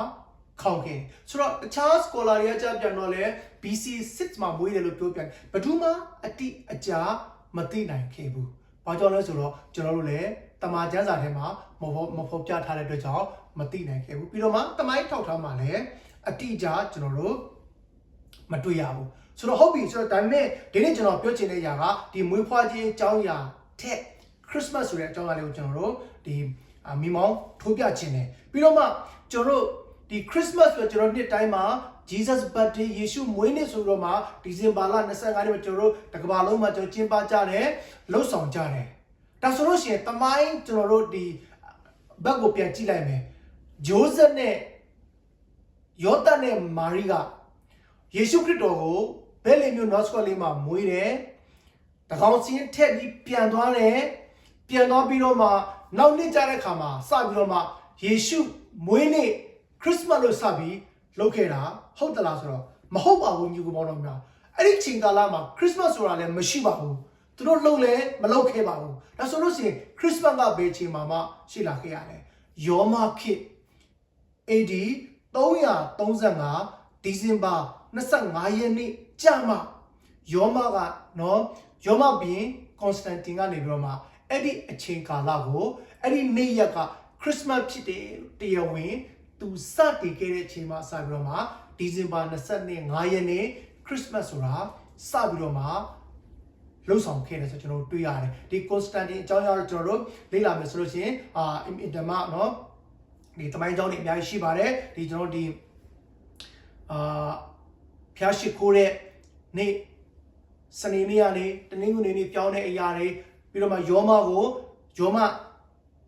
ခေါင်းခဲ့ဆိုတော့တခြား scholar တွေကကြပြန်တော့လဲ BC 6မှာမွေးတယ်လို့ပြောပြန်ဘယ်သူမှအတိအကျမသိနိုင်ခဲ့ဘူး။ဘာကြောင့်လဲဆိုတော့ကျွန်တော်တို့လည်းတမန်ကျမ်းစာထဲမှာမဖော်ပြထားတဲ့အတွက်ကြောင့်မသိနိုင်ခဲ့ဘူး။ပြီးတော့မှတမိုင်းထောက်ထားမှာလည်းအတိအကျကျွန်တော်တို့မတွေ့ရဘူး။ဆိုတော့ဟုတ်ပြီဆိုတော့ဒါပေမဲ့ဒီနေ့ကျွန်တော်ပြောချင်တဲ့အရာကဒီမွေးဖွားခြင်းအကြောင်းအရာထက် Christmas ဆိုတဲ့အကြောင်းအရာလေးကိုကျွန်တော်တို့ဒီမိမောင်းထိုးပြခြင်းတယ်။ပြီးတော့မှကျွန်တော်တို့ဒီ Christmas ဆိုကျွန်တော်နှစ်တိုင်းမှာ Jesus birthday ယေရှုမွေးနေ့ဆိုတော့မှဒီဇင်ဘာလ25ရက်မှာကျွန်တော်တို့တစ်ကမ္ဘာလုံးမှာကျွန်တော်ကျင်းပကြတယ်လှုပ်ဆောင်ကြတယ်ဒါဆိုလို့ရှိရင်တမိုင်းကျွန်တော်တို့ဒီဘက်ကိုပြန်ကြည့်လိုက်မယ်ဂျိုးဆက်နဲ့ယောသန်နဲ့မာရီကယေရှုခရစ်တော်ကိုဘဲလီမျိုးနော့စကောလေးမှာမွေးတယ်တကောင်စင်းထက်ပြီးပြန်သွားတယ်ပြန်သွားပြီးတော့မှနောက်နေ့ကျတဲ့ခါမှာစပြီးတော့မှယေရှုမွေးနေ့ခရစ်စမတ်လို့စပြီးလုပ်ခဲ့တာဟုတ်သလားဆိုတော့မဟုတ်ပါဘူးညီကောင်တော်များအဲ့ဒီချိန်ကာလမှာခရစ်စမတ်ဆိုတာလည်းမရှိပါဘူးသူတို့လုပ်လဲမလုပ်ခဲ့ပါဘူးဒါဆိုလို့ရှိရင်ခရစ်စမတ်ကဘယ်ချိန်မှရှိလာခဲ့ရလဲယောမခေတ် AD 335ဒီဇင်ဘာ25ရက်နေ့ကြာမှယောမကနော်ယောမဘင်ကွန်စတန်တင်ကနေပြီးတော့မှအဲ့ဒီအချိန်ကာလကိုအဲ့ဒီနေ့ရက်ကခရစ်စမတ်ဖြစ်တယ်တရားဝင်သူစတင်ခဲ့တဲ့အချိန်မှာစပြီးတော့မှဒီဇင်ဘာ25ရက်နေ့ခရစ်စမတ်ဆိုတာစပြီးတော့မှလှုပ်ဆောင်ခဲ့တယ်ဆိုကျွန်တော်တို့တွေ့ရတယ်ဒီကွန်စတန်တင်အကြောင်းအရာကိုကျွန်တော်တို့လေ့လာမယ်ဆိုလို့ရှိရင်အင်တမနော်ဒီတမိုင်းကြောင်းတွေအများကြီးရှိပါတယ်ဒီကျွန်တော်ဒီဖျားရှိခိုးတဲ့နေ့စနေနေ့ကနေတနင်္ဂနွေနေ့ပြောင်းတဲ့အရာတွေပြီးတော့မှယောမ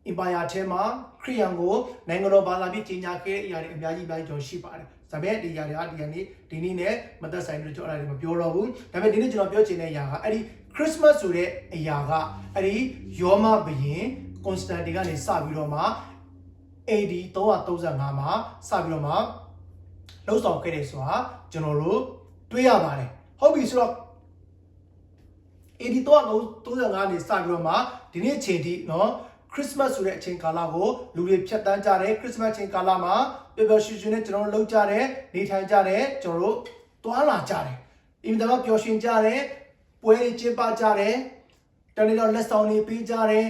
အင်ပါယာထဲမှာခရီးယန်ကိုနိုင်ငံတော်ဘာသာပြကြီးညာခဲ့တဲ့အရာတွေအများကြီးကျော်ရှိပါတယ်ဒါပေမဲ့ဒီအရာတွေကဒီနေ့နဲ့မသက်ဆိုင်လို့ကျွန်တော်အဲ့ဒါတွေမပြောတော့ဘူးဒါပေမဲ့ဒီနေ့ကျွန်တော်ပြောချင်တဲ့အရာကအဲ့ဒီခရစ်စမတ်ဆိုတဲ့အရာကအဲ့ဒီယောမဘုရင်ကွန်စတန်တင်ကနေစပြီးတော့မှ AD 335မှာစပြီးတော့မှလှုပ်ဆောင်ခဲ့တယ်ဆိုတာကျွန်တော်တို့တွေ့ရပါတယ်ဟုတ်ပြီဆိုတော့ AD 335နေစပြီးတော့မှဒီနေ့ချိန်ထိနော်ခရစ်စမတ်ဆိုတဲ့အချိန်ကာလကိုလူတွေဖြတ်တန်းကြတယ်ခရစ်စမတ်ချိန်ကာလမှာပျော်ပျော်ရွှင်ရွှင်နဲ့ကျွန်တော်တို့လုပ်ကြတယ်နေထိုင်ကြတယ်ကျွန်တော်တို့တွာလာကြတယ်အင်မတန်မှပျော်ရွှင်ကြတယ်ပွဲတွေကျင်းပကြတယ်တနေ့တော့လက်ဆောင်တွေပေးကြတယ်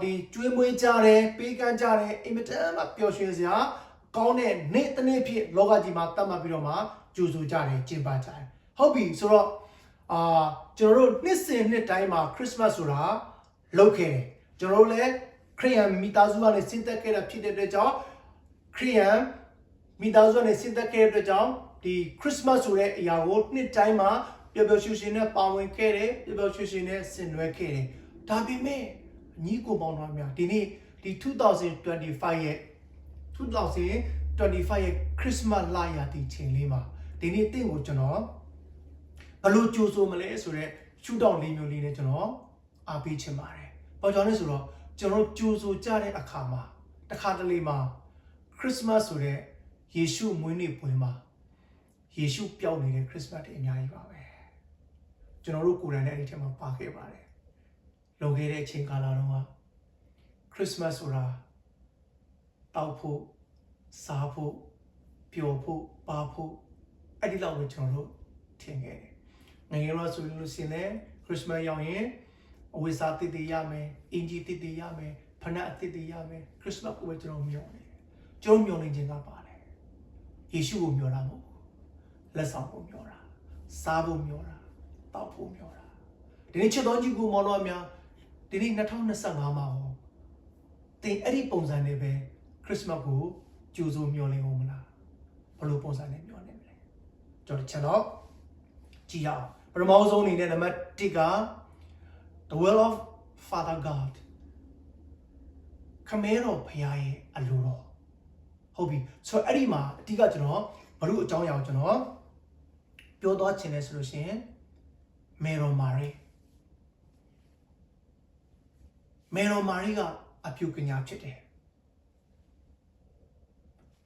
ဒီကျွေးမွေးကြတယ်ပေးကမ်းကြတယ်အင်မတန်မှပျော်ရွှင်စရာကောင်းတဲ့နေ့တစ်နေ့ဖြစ်လောကကြီးမှာတတ်မှတ်ပြီးတော့မှကြိုဆိုကြတယ်ကျင်းပကြတယ်ဟုတ်ပြီဆိုတော့ကျွန်တော်တို့နှစ်စဉ်နှစ်တိုင်းမှာခရစ်စမတ်ဆိုတာလုပ်ခဲ့တယ်ကျွန်တော်တို့လည်းခရစ်ယာန်မိသားစုကနေဆင်းသက်ခဲ့တာဖြစ်တဲ့အတွက်ကြောင့်ခရစ်ယာန်မိသားစုကနေဆင်းသက်ခဲ့တဲ့အတွက်ကြောင့်ဒီခရစ်စမတ်ဆိုတဲ့အရာကိုနှစ်တိုင်းမှာပျော်ပျော်ရွှင်ရွှင်နဲ့ပါဝင်ခဲ့တယ်ပျော်ပျော်ရွှင်ရွှင်နဲ့ဆင်နွှဲခဲ့တယ်ဒါပေမဲ့ညီကိုပေါင်းတော်များဒီနေ့ဒီ2025ရဲ့ခရစ်စမတ်လရာသီချိန်လေးမှာဒီနေ့တင့်ကိုကျွန်တော်ဘလို့ကြိုးဆိုမလဲဆိုတော့ရှုထောင့်လေးမျိုးလေးနဲ့ကျွန်တော်အားပေးချင်ပါတယ်။ဘာကြောင့်လဲဆိုတော့ကျွန်တော်ကြိုးဆိုကြတဲ့အခါမှာတစ်ခါတလေမှာခရစ်စမတ်ဆိုတဲ့ယေရှုမွေးနေ့ပွဲမှာယေရှုပျောက်နေတဲ့ခရစ်စမတ်တွေအများကြီးပါပဲ။ကျွန်တော်တို့ကိုယ်တိုင်လည်းအဲ့ဒီထဲမှာပါခဲ့ပါတယ်။လုံခဲ့တဲ့အချိန်ကာလတုန်းကခရစ်စမတ်ဆိုတာတောက်ဖို့စားဖို့ပျော်ဖို့ပါဖို့အဲ့ဒီလောက်ပဲကျွန်တော်တို့ထင်ခဲ့တယ်။ငယ်ငယ်တော့ဆိုလို့ရှိရင်လည်းခရစ်စမတ်ရောက်ရင်အဝိစာတစ်တည်ရမယ်အင်ဂျီတစ်တည်ရမယ်ဖနက်တစ်တည်ရမယ်ခရစ်စမတ်ကိုပဲကျွန်တော်မျှော်နေတယ်ကျွန်တော်မျှော်နေခြင်းကပါတယ်ယေရှုကိုမျှော်တာမဟုတ်ဘူးလက်ဆောင်ကိုမျှော်တာစားဖို့မျှော်တာတောက်ဖို့မျှော်တာဒီနေ့ချစ်တော်ကြီးကိုမော်တော်များဒီနေ့2025မှာဟောတင်အဲ့ဒီပုံစံနဲ့ပဲခရစ်စမတ်ကိုကြိုးစိုးမျှော်လင့်အောင်မလားဘယ်လိုပုံစံနဲ့မျှော်လင့်မလဲကျွန်တော်ချက်တော့ကြည့်ရအောင်ပထမဆုံးအနေနဲ့နံပါတ်1ကThe will of Father God ခမဲတော်ဘုရားရဲ့အလိုတော်ဟုတ်ပြီဆိုတော့အဲ့ဒီမှာအဓိကကျွန်တော် ဘာလို့အကြောင်းအရာကိုကျွန်တော်ပြောသွားခြင်းလဲဆိုလို့ရှိရင်မေရိုမာရီကအပြုကညာဖြစ်တယ်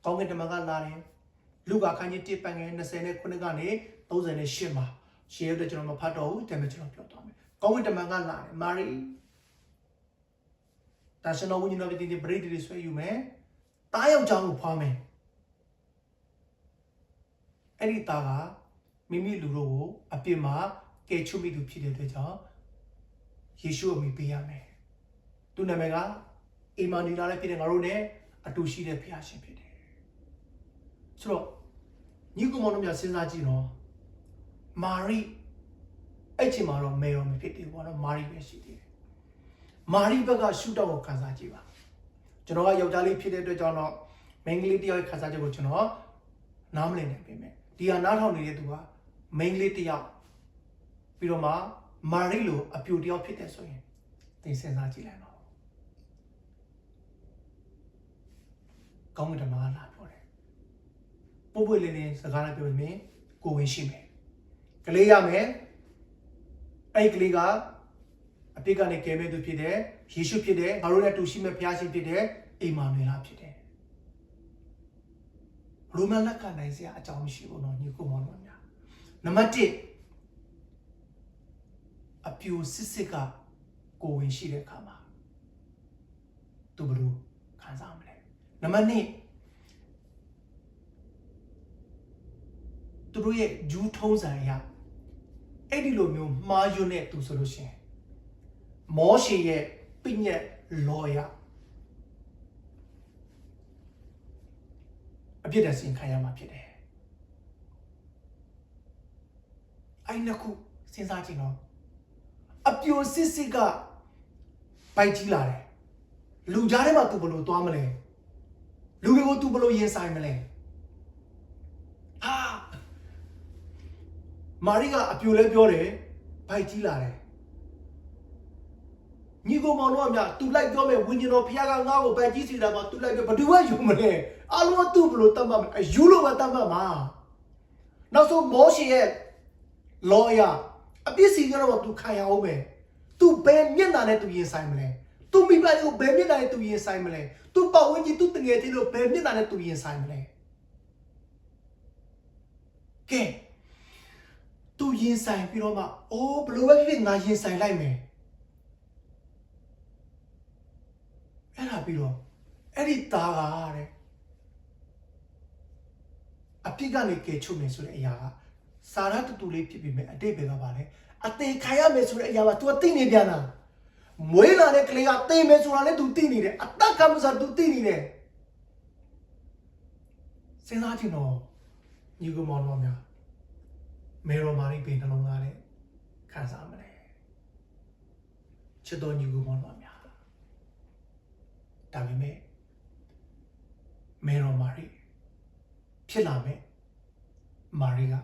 ကောင်းကင်တမန်ကလာတယ်လူကခန်းကြီး1ပန်ငယ်29ကနေ38မှာရှေ့ရတဲ့ကျွန်တော်မဖတ်တော့ဘူးဒါပေမဲ့ကျွန်တော်ပြောသွားမယ်ကောင်းကင်တမန်ကလာတယ်မာရီဒါရှင်တော်ဝိညာဉ်တော်ပြည်တဲ့ပရိသေတွေဆွဲယူမယ်တားယောက်ျားကိုဖွားမယ်အဲ့ဒီသားကမိမိလူတို့ကိုအပြစ်မှာကယ်ချုပ်မိသူဖြစ်တဲ့အတွက်ကြောင့်ယေရှုအမိပေးရမယ်သူနာမည်ကအေမာနီလာလည်းဖြစ်တယ်ငါတို့ ਨੇ အတူရှိတဲ့ဖခင်ရှင်ဖြစ်တယ်ဆိုတော့ညီကောင်မောင်တို့များစဉ်းစားကြည့်နော်မာရိအဲ့ချိန်မှာတော့မေရောမဖြစ်သေးဘူးပေါ့နော်မာရိပဲရှိသေးတယ်မာရိဘက်ကရှုတော့ကိုခံစားကြည့်ပါကျွန်တော်ကယောက်ျားလေးဖြစ်တဲ့အတွက်ကြောင့်တော့မိန်းကလေးတယောက်ရဲ့ခံစားချက်ကိုကျွန်တော်နားမလည်နိုင်ပေမဲ့ဒီဟာနားထောင်နေတဲ့သူကမိန်းကလေးတယောက်ပြီးတော့မှမာရိလိုအပြိုတယောက်ဖြစ်တယ်ဆိုရင်သင်စဉ်းစားကြည့်လိုက်ပါကောင်းကင်တမန်ကလာပြောတယ်ပို့ပွေလေးလေးစကားလိုက်ပြောမယ်ကိုဝင်ရှိမယ်ကလေးရမယ်အဲ့ကလေးကအပြစ်ကနေကယ်မဲ့သူဖြစ်တယ်ယေရှုဖြစ်တယ်ငါတို့နဲ့တူရှိမဲ့ဘုရားရှင်ဖြစ်တယ်အိမ်မာနွေလာဖြစ်တယ်ရိုမန်လက်ကနိုင်စရာအကြောင်းမရှိဘူးနော်ညီကိုမောင်တို့များနံပါတ်1အပြိုစစ်စစ်ကကိုဝင်ရှိတဲ့အခါမှာသူဘယ်လိုခံစားမလဲနံပါတ်2သူတို့ရဲ့ဂျူးထုံးစံအရအဲ့ဒီလိုမျိုးမှားယွင်းတဲ့သူဆိုလို့ရှိရင်မောရှေရဲ့ပြည့်ညက်လော်ရအပြစ်ဒဏ်ဆင်ခံရမှာဖြစ်တယ်အဲ့နှစ်ခုစဉ်းစားကြည့်နော်အပြိုစစ်စစ်ကပိုက်ကြီးလာတယ်လူကြားထဲမှာသူဘယ်လိုသွားမလဲလူတွေကိုသူဘယ်လိုရင်ဆိုင်မလဲဟာမာရိကအပြိုလဲပြောတယ်ဘိုက်ကြီးလာတယ်ညီကိုမောင်တို့ကမြသူလိုက်ပြောမယ်ဝိညာဉ်တော်ဖခင်ကငါ့ကိုဘိုက်ကြီးစီတာကသူလိုက်ပြောဘယ်သူကယူမလဲအလုံးသူ့ဘယ်လိုတတ်မှတ်မလဲယူလို့ပဲတတ်မှတ်မှာနောက်ဆုံးမောရှေရဲ့လော်ရအပြစ်စီကြတော့သူခံရအောင်ပဲသူဘယ်မျက်နှာနဲ့သူရင်ဆိုင်မလဲသူမိဘတွေကိုဘယ်မျက်နှာနဲ့သူရင်ဆိုင်မလဲသူပတ်ဝန်းကျင်သူတငယ်ချင်းတို့ဘယ်မျက်နှာနဲ့သူရင်ဆိုင်မလဲကဲသူရင်ဆိုင်ပြီးတော့မှအိုးဘယ်လိုပဲဖြစ်ငါရင်ဆိုင်လိုက်မယ်အဲ့ဒါပြီးတော့အဲ့ဒီသားကတဲ့အပြစ်ကနေကယ်ချုပ်မယ်ဆိုတဲ့အရာကစာရတူတူလေးဖြစ်ပြီးမယ်အတိတ်ပဲကပါလေအသေးခံရမယ်ဆိုတဲ့အရာက तू သိနေပြန်တာမွေးလာတဲ့ကလေးကသိမယ်ဆိုတာလည်း तू သိနေတယ်အတက်ကမှဆိုတာ तू သိနေတယ်စဉ်းစားကြည့်တော့ညီကောင်မောင်တို့များမေရိုမာရီပင်နှလုံးသားနဲ့ခံစားမလဲချစ်တော်ညီကောင်မောင်တို့များဒါပေမဲ့မေရိုမာရီဖြစ်လာမယ်မာရီက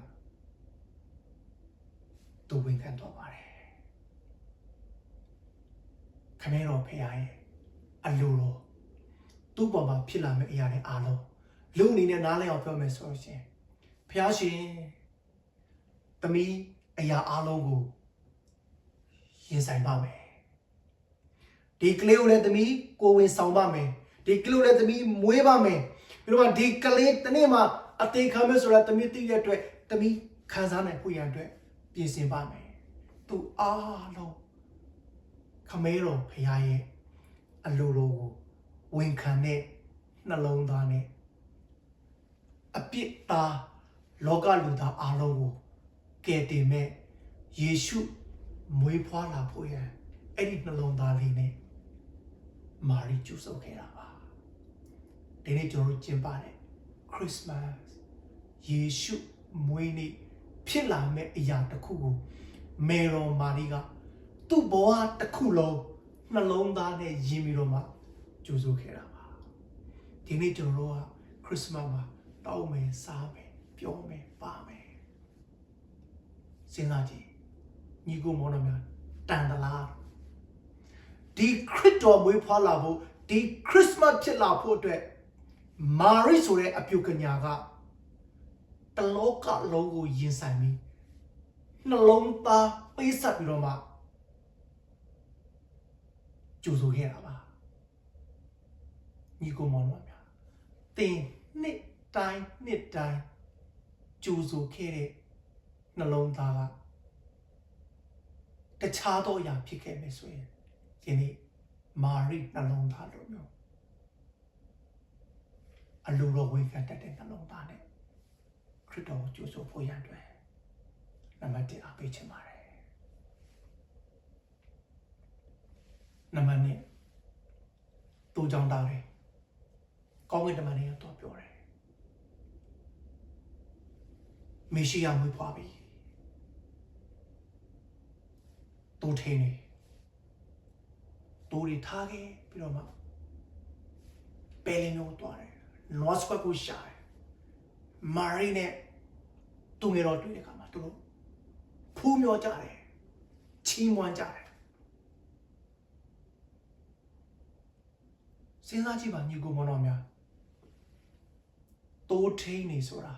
သူဝင်ခံတော့ပါတယ်ခမဲတော်ဖခင်ရဲ့အလိုတော်သူ့ပေါ်မှာဖြစ်လာမယ့်အရာတွေအားလုံးလူအနေနဲ့နားလည်အောင်ပြောမယ်ဆိုရင်ဖခင်ရှင်သမီးအရာအားလုံးကိုရင်ဆိုင်ပါမယ်ဒီကလေးကိုလည်းသမီးကိုဝင်ဆောင်ပါမယ်ဒီကလေးကိုလည်းသမီးမွေးပါမယ်ပြီးတော့ဒီကလေးတနေ့မှာအသေးခံမယ်ဆိုတာသမီးသိတဲ့အတွက်သမီးခံစားနိုင်ဖို့ရန်အတွက်ပြင်ဆင်ပါမယ်သူအားလုံးခမဲတော်ဖခင်ရဲ့အလိုတော်ကိုဝန်ခံတဲ့နှလုံးသားနဲ့အပြစ်သားလောကလူသားအားလုံးကိုကယ်တင်မဲ့ယေရှုမွေးဖွားလာဖို့ရန်အဲ့ဒီနှလုံးသားလေးနဲ့မာရီကျူဆုပ်ခဲ့တာပါဒီနေ့ကျွန်တော်တို့ကျင်းပတဲ့ခရစ်စမတ်ယေရှုမွေးနေ့ဖြစ်လာမဲ့အရာတစ်ခုကိုမေရောမာရီကသူ့ဘဝတစ်ခုလုံးနှလုံးသားနဲ့ယဉ်ပြီးတော့မှကျူဆုပ်ခဲ့တာပါဒီနေ့ကျွန်တော်တို့ကခရစ်စမတ်မှာတောင်းမယ်စားမယ်ပြောမယ်ပါမယ်စဉ်းစားကြည့်ညီကိုမောင်နှမတန်တလားဒီခရစ်တော်မွေးဖွားလာဖို့ဒီခရစ်စမတ်ဖြစ်လာဖို့အတွက်မာရိဆိုတဲ့အပြုကညာက တလောကလုံးကိုရင်ဆိုင်ပြီးနှလုံးသားပေးဆက်ပြီးတော့မှကြိုးဆိုခဲ့တာပါညီကိုမောင်တို့များတင်နှစ်တိုင်းကြိုးဆိုခဲ့တဲ့နှလုံးသားကတခြားသောအရာဖြစ်ခဲ့မယ်ဆိုရင်ဒီနေ့မာရိနှလုံးသားလိုမျိုးအလိုတော်ဝေခံတတ်တဲ့နှလုံးသားနဲ့ခရစ်တော်ကိုကြိုးဆိုဖို့ရန်အတွက်နံပါတ်1အားပေးချင်ပါတယ်နံပါတ်2တူကြောင့်တားတယ်ကောင်းကင်တမန်တွေကတော့ပြောတယ်မေရှိယမွေးဖွားပြီတူထင်းနေတူတွေထားခဲ့ပြီးတော့မှပဲလင်းမျိုးသွားတယ်လော့စကွက်ကိုရှာတယ်မာရီနဲ့သူငယ်တော်တွေ့တဲ့အခါမှာသူတို့ဖူးမြော်ကြတယ်ချီးမွမ်းကြတယ်စဉ်းစားကြည့်ပါညီကိုမောင်တော်များတိုးထိန်နေဆိုတာ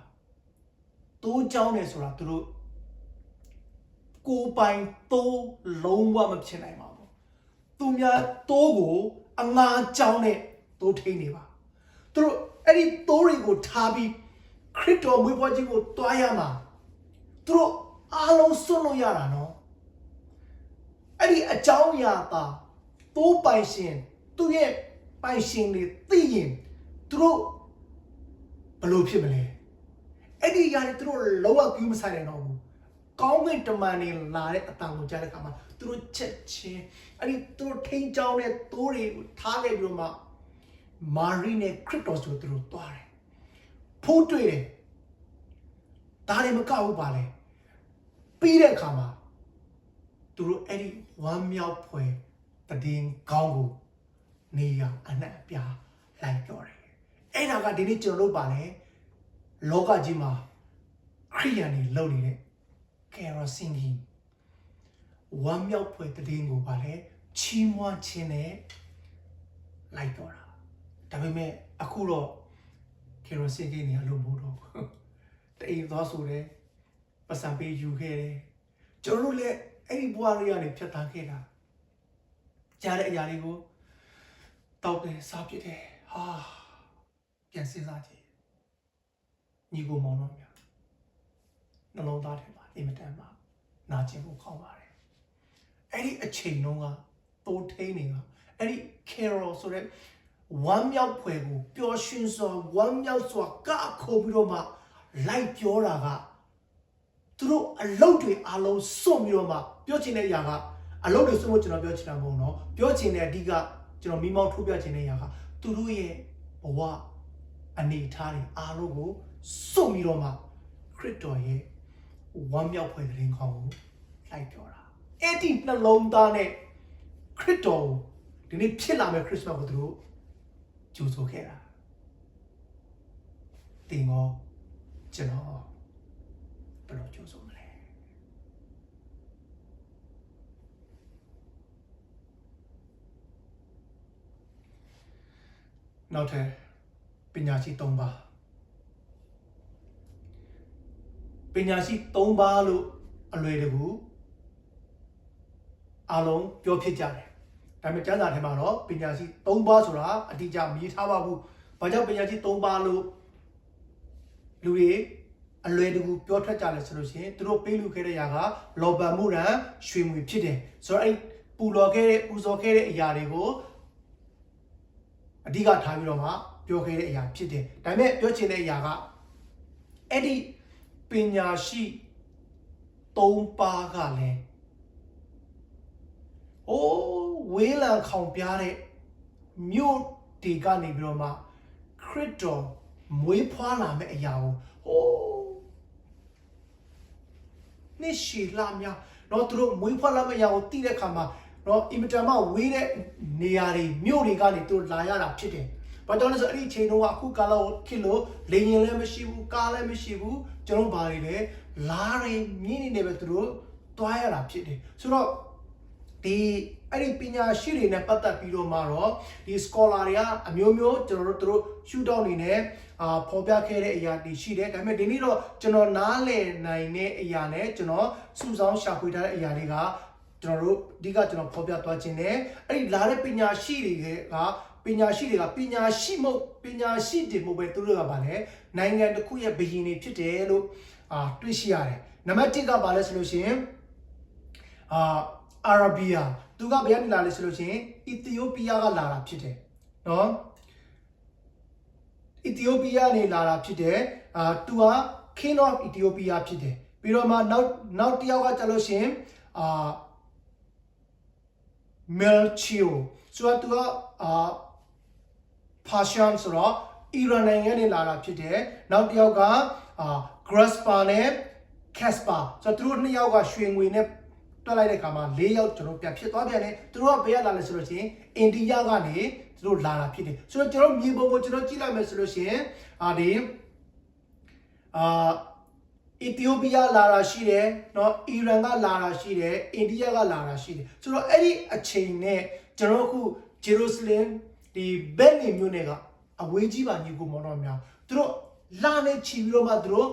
တိုးကြောင်းနေဆိုတာသူတို့ကိုပိုင်တိုးလုံးဝမဖြစ်နိုင်ပါဘူးသူများတိုးကိုအငါကြောင်းနဲ့တိုးထိန်နေပါသူတို့အဲ့ဒီတိုးတွေကိုထားပြီးခရစ်တော်မွေးဖွားခြင်းကိုတွားရမှာသူတို့အားလုံးစွန့်လို့ရတာနော်အဲ့ဒီအကြောင်းအရာသာတိုးပိုင်ရှင်သူ့ရဲ့ပိုင်ရှင်တွေသိရင်သူတို့ဘယ်လိုဖြစ်မလဲအဲ့ဒီຢာတွေသူတို့လောကကူးမဆိုင်နိုင်တော့ဘူးကောင်းကင်တမန်တွေလာတဲ့အတန်ကိုကြားတဲ့အခါမှာသူတို့ချက်ချင်းအဲ့ဒီသူတို့ထိန်းချောင်းတဲ့သိုးတွေကိုထားခဲ့ပြီးတော့မှမာရီနဲ့ခရစ်တော်ဆိုသူတို့တွားတယ်ဖိုးတွေ့တယ်ဒါတွေမကောက်ဘူးပါလေပြီးတဲ့အခါမှာသူတို့အဲ့ဒီဝမ်းမြောက်ဖွယ်တည်င်းကောင်းကိုနေရအနှံ့အပြားလိုက်ပြောတယ်အဲ့ဒါကဒီနေ့ကျွန်တော်တို့ပါလေလောကကြီးမှာခရိယန်တွေလုပ်နေတဲ့ကယ်ရိုစင်ကြီးဝမ်းမြောက်ဖွယ်တည်င်းကိုပါလေချီးမွမ်းခြင်းနဲ့လိုက်တော့တာဒါပေမဲ့အခုတော့ကယ်ရိုစင်ကြီးနေရာလို့မဟုတ်တော့တိမ်သွားဆိုတယ်ပတ်စံပေးယူခဲ့တယ်ကျွန်တော်တို့လည်းအဲ့ဒီဘဝတွေကနေဖြတ်သန်းခဲ့တာကြားတဲ့အရာတွေကိုတောက်တယ်စားပြစ်တယ်ဟာပြန်စဉ်းစားကြည့်ညီကိုမောင်တို့များနှလုံးသားထဲမှာအင်မတန်မှနာကျင်ဖို့ကောင်းပါတယ်အဲ့ဒီအချိန်တုန်းကတိုးထိန်နေတာအဲ့ဒီ Carol ဆိုတဲ့ဝမ်းမြောက်ဖွယ်ကိုပျော်ရွှင်စွာဝမ်းမြောက်စွာကခိုးပြီးတော့မှလိုက်ပြောတာကသူတို့အလုတ်တွေအားလုံးစွန့်ပြီးတော့မှပြောချင်တဲ့အရာကအလုတ်တွေစွန့်ဖို့ကျွန်တော်ပြောချင်တာမဟုတ်တော့ပြောချင်တဲ့အဓိကကျွန်တော်မိမောင်းထိုးပြချင်တဲ့အရာကသူတို့ရဲ့ဘဝအနေထားတွေအားလုံးကိုစွန့်ပြီးတော့မှခရစ်တော်ရဲ့ဝမ်းမြောက်ဖွယ်တဲ့ခေါင်းကိုလိုက်ပြောတာအဲ့ဒီနှလုံးသားနဲ့ခရစ်တော်ဒီနေ့ဖြစ်လာမယ့်ခရစ်စမတ်ကိုသူတို့ကြိုးဆိုခဲ့တာတင်ရောကျွန်တော်ဘယ်လိုကြိုးဆိုမလဲနောက်ထပ်ပညာရှိ3ပါးပညာရှိ3ပါးလို့အလွယ်တကူအားလုံးပြောဖြစ်ကြတယ်ဒါပေမဲ့ကျမ်းစာထဲမှာတော့ပညာရှိ3ပါးဆိုတာအတိအကျမရေးထားပါဘူးဘာကြောင့်ပညာရှိ3ပါးလို့လူတွေအလွယ်တကူပြောထွက်ကြတယ်ဆိုလို့ရှိရင်သူတို့ပေးလူခဲ့တဲ့ຢာကလောဘမှုရန်ရွှေငွေဖြစ်တယ်ဆိုတော့အဲ့ပူဇော်ခဲ့တဲ့အရာတွေကိုအဓိကထားပြီးတော့မှပြောခဲ့တဲ့အရာဖြစ်တယ်ဒါပေမဲ့ပြောချင်တဲ့အရာကအဲ့ဒီပညာရှိ3ပါးကလည်းဝေးလံခေါင်ပြားတဲ့မြို့တွေကနေပြီးတော့မှခရစ်တော်မွေးဖွားလာမယ့်အရာကိုနှစ်ရှည်လာများတော့သူတို့မွေးဖွားလာမယ့်အရာကိုသိတဲ့အခါမှာတော့အင်မတန်မှဝေးတဲ့နေရာတွေမြို့တွေကနေသူတို့လာရတာဖြစ်တယ်။ဘာကြောင့်လဲဆိုအဲ့ဒီအချိန်တုန်းကအခုကာလခေတ်လို့လေယာဉ်လည်းမရှိဘူးကားလည်းမရှိဘူးကျွန်တော်ဘာတွေလဲလာတွေမြင်းနေတယ်ပဲသူတို့တွားရတာဖြစ်တယ်။ဆိုတော့ဒီ အဲ့ဒီပညာရှိတွေနဲ့ပတ်သက်ပြီးတော့မှတော့ဒီ scholar တွေကအမျိုးမျိုးကျွန်တော်တို့ရှုထောင့်နေနဲ့ဖော်ပြခဲ့တဲ့အရာတွေရှိတယ်ဒါပေမဲ့ဒီနေ့တော့ကျွန်တော်နားလည်နိုင်တဲ့အရာနဲ့ကျွန်တော်စုဆောင်းရှာဖွေထားတဲ့အရာတွေကကျွန်တော်တို့အဓိကကျွန်တော်ဖော်ပြသွားခြင်းနဲ့အဲ့ဒီလာတဲ့ပညာရှိတွေကပညာရှိတွေမဟုတ်ပဲသူတို့ကပါလေနိုင်ငံတစ်ခုရဲ့ဘယင်တွေဖြစ်တယ်လို့တွေ့ရှိရတယ်နံပါတ်1ကပါလဲဆိုလို့ရှိရင်အာရဘီယာသူကဘယ်ကနေလာလဲဆိုလို့ရှိရင်အီသီယိုးပီးယားကလာတာဖြစ်တယ်နော်အီသီယိုးပီးယားနေလာတာဖြစ်တယ်သူက King of Ethiopia ဖြစ်တယ်ပြီးတော့မှနောက်တစ်ယောက်ကကြလို့ရှိရင်Melchior ဆိုတော့သူကPersian ဆိုတော့အီရန်နိုင်ငံနေလာတာဖြစ်တယ်နောက်တစ်ယောက်က Graspa နဲ့ Caspar ဆိုတော့သူတို့နှစ်ယောက်ကရွှေငွေနဲ့တွက်လိုက်တဲ့အခါမှာ၄ယောက်ကျွန်တော်ပြန်ဖြစ်သွားပြန်တယ်သူတို့ကဘယ်ကလာလဲဆိုလို့ရှိရင်အိန္ဒိယကနေသူတို့လာတာဖြစ်တယ်ဆိုတော့ကျွန်တော်မြေပုံကိုကျွန်တော်ကြည့်လိုက်မယ်ဆိုလို့ရှိရင်အီသီယိုးပီးယားလာတာရှိတယ်เนาะအီရန်ကလာတာရှိတယ်အိန္ဒိယကလာတာရှိတယ်ဆိုတော့အဲ့ဒီအချိန်နဲ့ကျွန်တော်အခုဂျေရုဆလင်ဒီဘက်နေမြို့နယ်ကအဝေးကြီးပါညီကိုမောင်တော်များသူတို့လာနေချီပြီးတော့မှသူတို့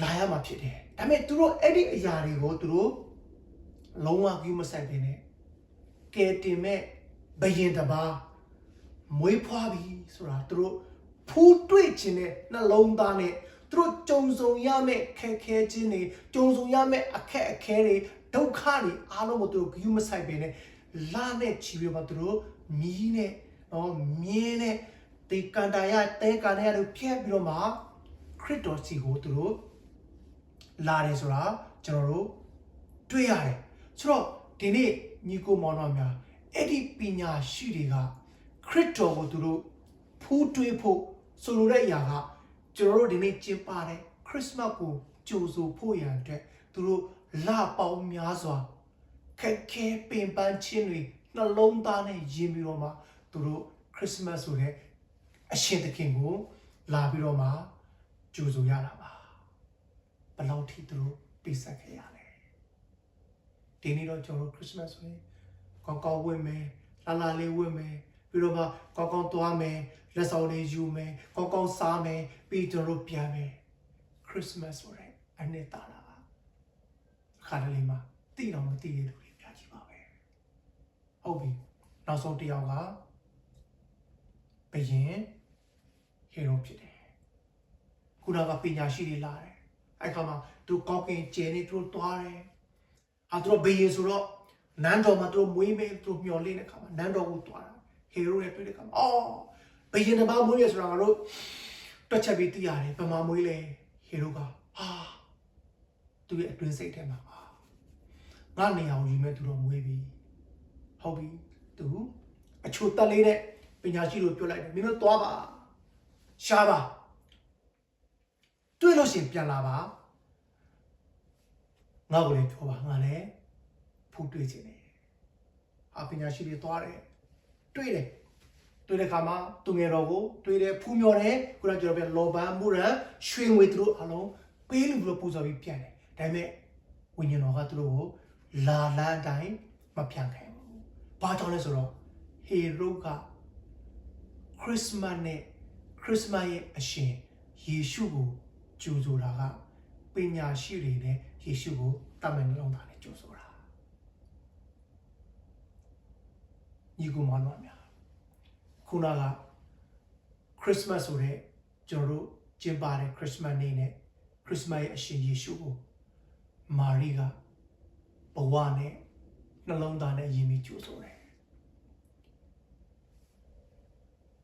လာရမှာဖြစ်တယ်ဒါပေမဲ့သူတို့အဲ့ဒီအရာတွေကိုသူတို့လုံးဝကြီးမဆိုင်နေကဲတင်မဲ့ဘယင်တပါမွေးဖွားပြီဆိုတာသူတို့ဖူးတွေ့ခြင်းနဲ့နှလုံးသားနဲ့သူတို့ကြုံဆုံရမယ့်ခက်ခဲခြင်းတွေကြုံဆုံရမယ့်အခက်အခဲတွေဒုက္ခတွေအားလုံးကိုသူတို့ကြီးမဆိုင်ပေနဲ့လာနဲ့ချီပြီးမှသူတို့မြည်နဲ့မြင်းနဲ့တေကန်တာရတဲကန်ရတို့ဖြတ်ပြီးတော့မှခရစ်တော်စီကိုသူတို့လာတယ်ဆိုတာကျွန်တော်တို့တွေ့ရတယ်ဆိုတော့ဒီနေ့ညီကိုမောင်တော်များအဲ့ဒီပညာရှိတွေကခရစ်တော်ကိုသူတို့ဖူးတွေးဖို့ဆိုလိုတဲ့အရာကကျွန်တော်တို့ဒီနေ့ကျင်းပတဲ့ခရစ်စမတ်ကိုကြိုဆိုဖို့ရန်အတွက်သူတို့လပေါင်းများစွာခက်ခဲပင်ပန်းခြင်းတွေနှလုံးသားနဲ့ယဉ်ပြီးတော့မှသူတို့ခရစ်စမတ်ဆိုတဲ့အရှင်သခင်ကိုလာပြီးတော့မှကြိုဆိုရတာပါဘယ်လောက်ထိသူတို့ပြဆက်ခဲ့ရလဲဒီနေ့တော့ကျွန်တော်တို့ခရစ်စမတ်ဆိုရင်ကောင်းကောင်းဝတ်မယ်လာလေးဝတ်မယ်ပြီးတော့မှကောင်းကောင်းသွားမယ်လက်ဆောင်လေးယူမယ်ကောင်းကောင်းစားမယ်ပြီးကျွန်တော်တို့ပြန်မယ်ခရစ်စမတ်ဆိုတဲ့အနှစ်သာရပါခါတလေမှာသိတော့မသိတဲ့လူတွေပြကြည့်ပါပဲဟုတ်ပြီနောက်ဆုံးတစ်ယောက်ကဘယင်ဟေရိုဖြစ်တယ်ခုနကပညာရှိတွေလာတယ်အဲ့ခါမှာသူကောက်ကင်ကျဲနေသူတို့တွားတယ်သူတို့ဘယင်ဆိုတော့နန်းတော်မှာသူတို့မွေးမယ်သူတို့မျောလင်းတဲ့ခါမှာနန်းတော်ကိုတွားတာဟေရိုနဲ့တွေ့တဲ့ခါမှာဘယင်တပါမွေးရဆိုတာကတော့တွက်ချက်ပြီးသိရတယ်ဗမာမွေးလေဟေရိုကသူရဲ့အတွင်းစိတ်ထဲမှာငါနေအောင်ယူမဲ့သူတို့မွေးပြီဟုတ်ပြီသူအချိုတက်လေးနဲ့ပညာရှိတို့ပြောလိုက်တယ်မင်းတို့သွားပါရှားပါတွေ့လို့ရှိရင်ပြန်လာပါငါ့ကိုလည်းပြောပါငါလည်းဖူးတွေ့ခြင်းတယ်ပညာရှိတွေသွားတယ်တွေ့တဲ့ခါမှာသူငယ်တော်ကိုတွေ့တယ်ဖူးမြော်တယ်ခုနကျွန်တော်ပြောလောဘန်မူရန်ရွှေငွေသူတို့အလုံးပေးလို့ပူဇော်ပြီးပြန်တယ်ဒါပေမဲ့ဝိညာဉ်တော်ကသူတို့ကိုလာလန်းတိုင်းမပြန်ခဲ့ဘူးဘာကြောင့်လဲဆိုတော့ဟေရိုကခရစ်စမတ်ရဲ့အရှင်ယေရှုကိုကြိုဆိုတာကပညာရှိတွေနဲ့ယေရှုကိုတမန်နှလုံးသားနဲ့ကြိုဆိုတာညီကူမောင်တော်များခုနကခရစ်စမတ်ဆိုတဲ့ကျွန်တော်တို့ကျင်းပတဲ့ခရစ်စမတ်နေ့နဲ့ခရစ်စမတ်ရဲ့အရှင်ယေရှုကိုမာရိကဘဝနဲ့နှလုံးသားနဲ့ယဉ်ပြီးကြိုဆိုတယ်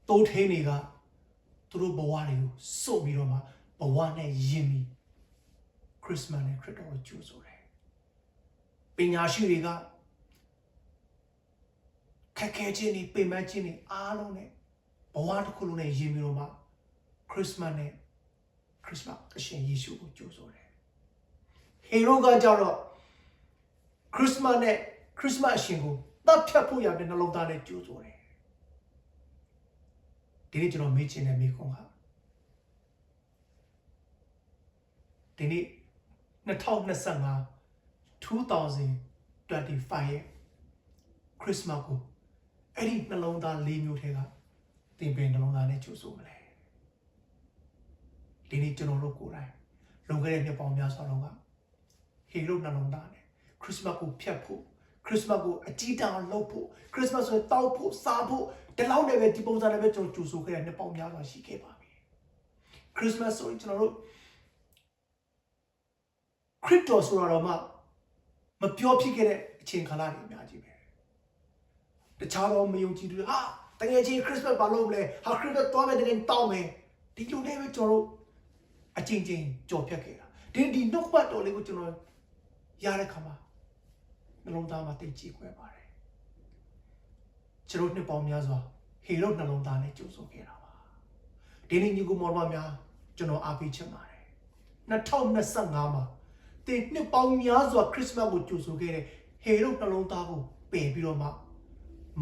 တိုးထင်းတွေကသူတို့ဘဝတွေကိုစုပ်ပြီးတော့မှဘဝနဲ့ယဉ်ပြီးခရစ်စမတ်နဲ့ခရစ်တော်ကိုကြိုဆိုတယ်ပညာရှိတွေကခက်ခဲခြင်းတွေပင်ပန်းခြင်းတွေအားလုံးနဲ့ဘဝတစ်ခုလုံးနဲ့ယဉ်ပြီးတော့မှခရစ်စမတ်နဲ့ခရစ်စမတ်အရှင်ယေရှုကိုကြိုဆိုတယ်ဟေရိုကကြတော့ခရစ်စမတ်နဲ့ခရစ်စမတ်အရှင်ကိုတပ်ဖြတ်ဖို့ရတဲ့နှလုံးသားနဲ့ကြိုဆိုတယ်ဒီနေ့ကျွန်တော်မေးချင်တဲ့မေးခွန်းကဒီနေ့2025ရဲ့ ခရစ်စမတ်ကိုအဲ့ဒီနှလုံးသား၄မျိုးထဲကသင်ပင်နှလုံးသားနဲ့ကြိုဆိုမလဲဒီနေ့ကျွန်တော်တို့ကိုယ်တိုင်လွန်ခဲ့တဲ့နှစ်ပေါင်းများစွာလုံးကဟေရုနှလုံးသားနဲ့ခရစ်စမတ်ကိုဖျက်ဖို့ခရစ်စမတ်ကိုအကြီးတန်းလုပ်ဖို့ခရစ်စမတ်ဆိုတောက်ဖို့စားဖို့ဒီလောက်နဲ့ပဲဒီပုံစံနဲ့ပဲကျွန်တော်ကြိုဆိုခဲ့တဲ့နှစ်ပေါင်းများစွာရှိခဲ့ပါပြီခရစ်စမတ်ဆိုရင်ကျွန်တော်တို့ခရစ်တော်ဆိုတော့မှမပြောဖြစ်ခဲ့တဲ့အချိန်ကာလတွေအများကြီးပဲတခြားတော့မယုံကြည်သူဟာတကယ်ချင်းခရစ်စမတ်ဘာလို့မလဲဟာခရစ်တော်တော်မဲ့တဲ့တောင်းမယ်ဒီလိုနဲ့ပဲကျွန်တော်တို့အချင်းချင်းကြော်ဖြတ်ခဲ့တာဒီနှုတ်ပတ်တော်လေးကိုကျွန်တော်ရတဲ့ခါမှာနှလုံးသားမှာတိတ်ကြည်ခွဲပါတယ်ကျွန်တော်နှစ်ပေါင်းများစွာဟေရုနှလုံးသားနဲ့ကြိုဆိုခဲ့တာပါဒီနေ့ညီကိုမောင်မများကျွန်တော်အားပေးချင်ပါတယ်2025မှာတင်နှစ်ပေါင်းများစွာခရစ်စမတ်ကိုကြိုဆိုခဲ့တဲ့ဟေရုနှလုံးသားကိုပယ်ပြီးတော့မှ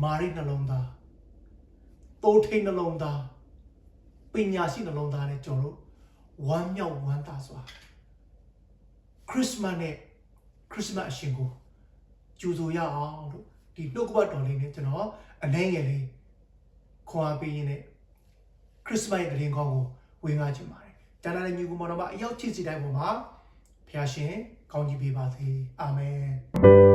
မာရိနှလုံးသားတိုးထိန်နှလုံးသားပညာရှိနှလုံးသားနဲ့ကျွန်တော်တို့ဝမ်းမြောက်ဝမ်းသာစွာခရစ်စမတ်နဲ့ခရစ်စမတ်အရှင်ကိုကြိုဆိုရအောင်လို့ဒီနှုတ်ကပတ်တော်လေးနဲ့ကျွန်တော်အနေငယ်လေးခွန်အားပေးရင်းနဲ့ခရစ်စမတ်ရဲ့ဂရင်ကောင်းကိုဝေငှချင်ပါတယ်တန်တာတဲ့ညီကိုမောင်တော်မအရောက်ချစ်စီတိုင်းပေါ်မှာဖခင်ရှင်ကောင်းကြီးပေးပါစေအာမင်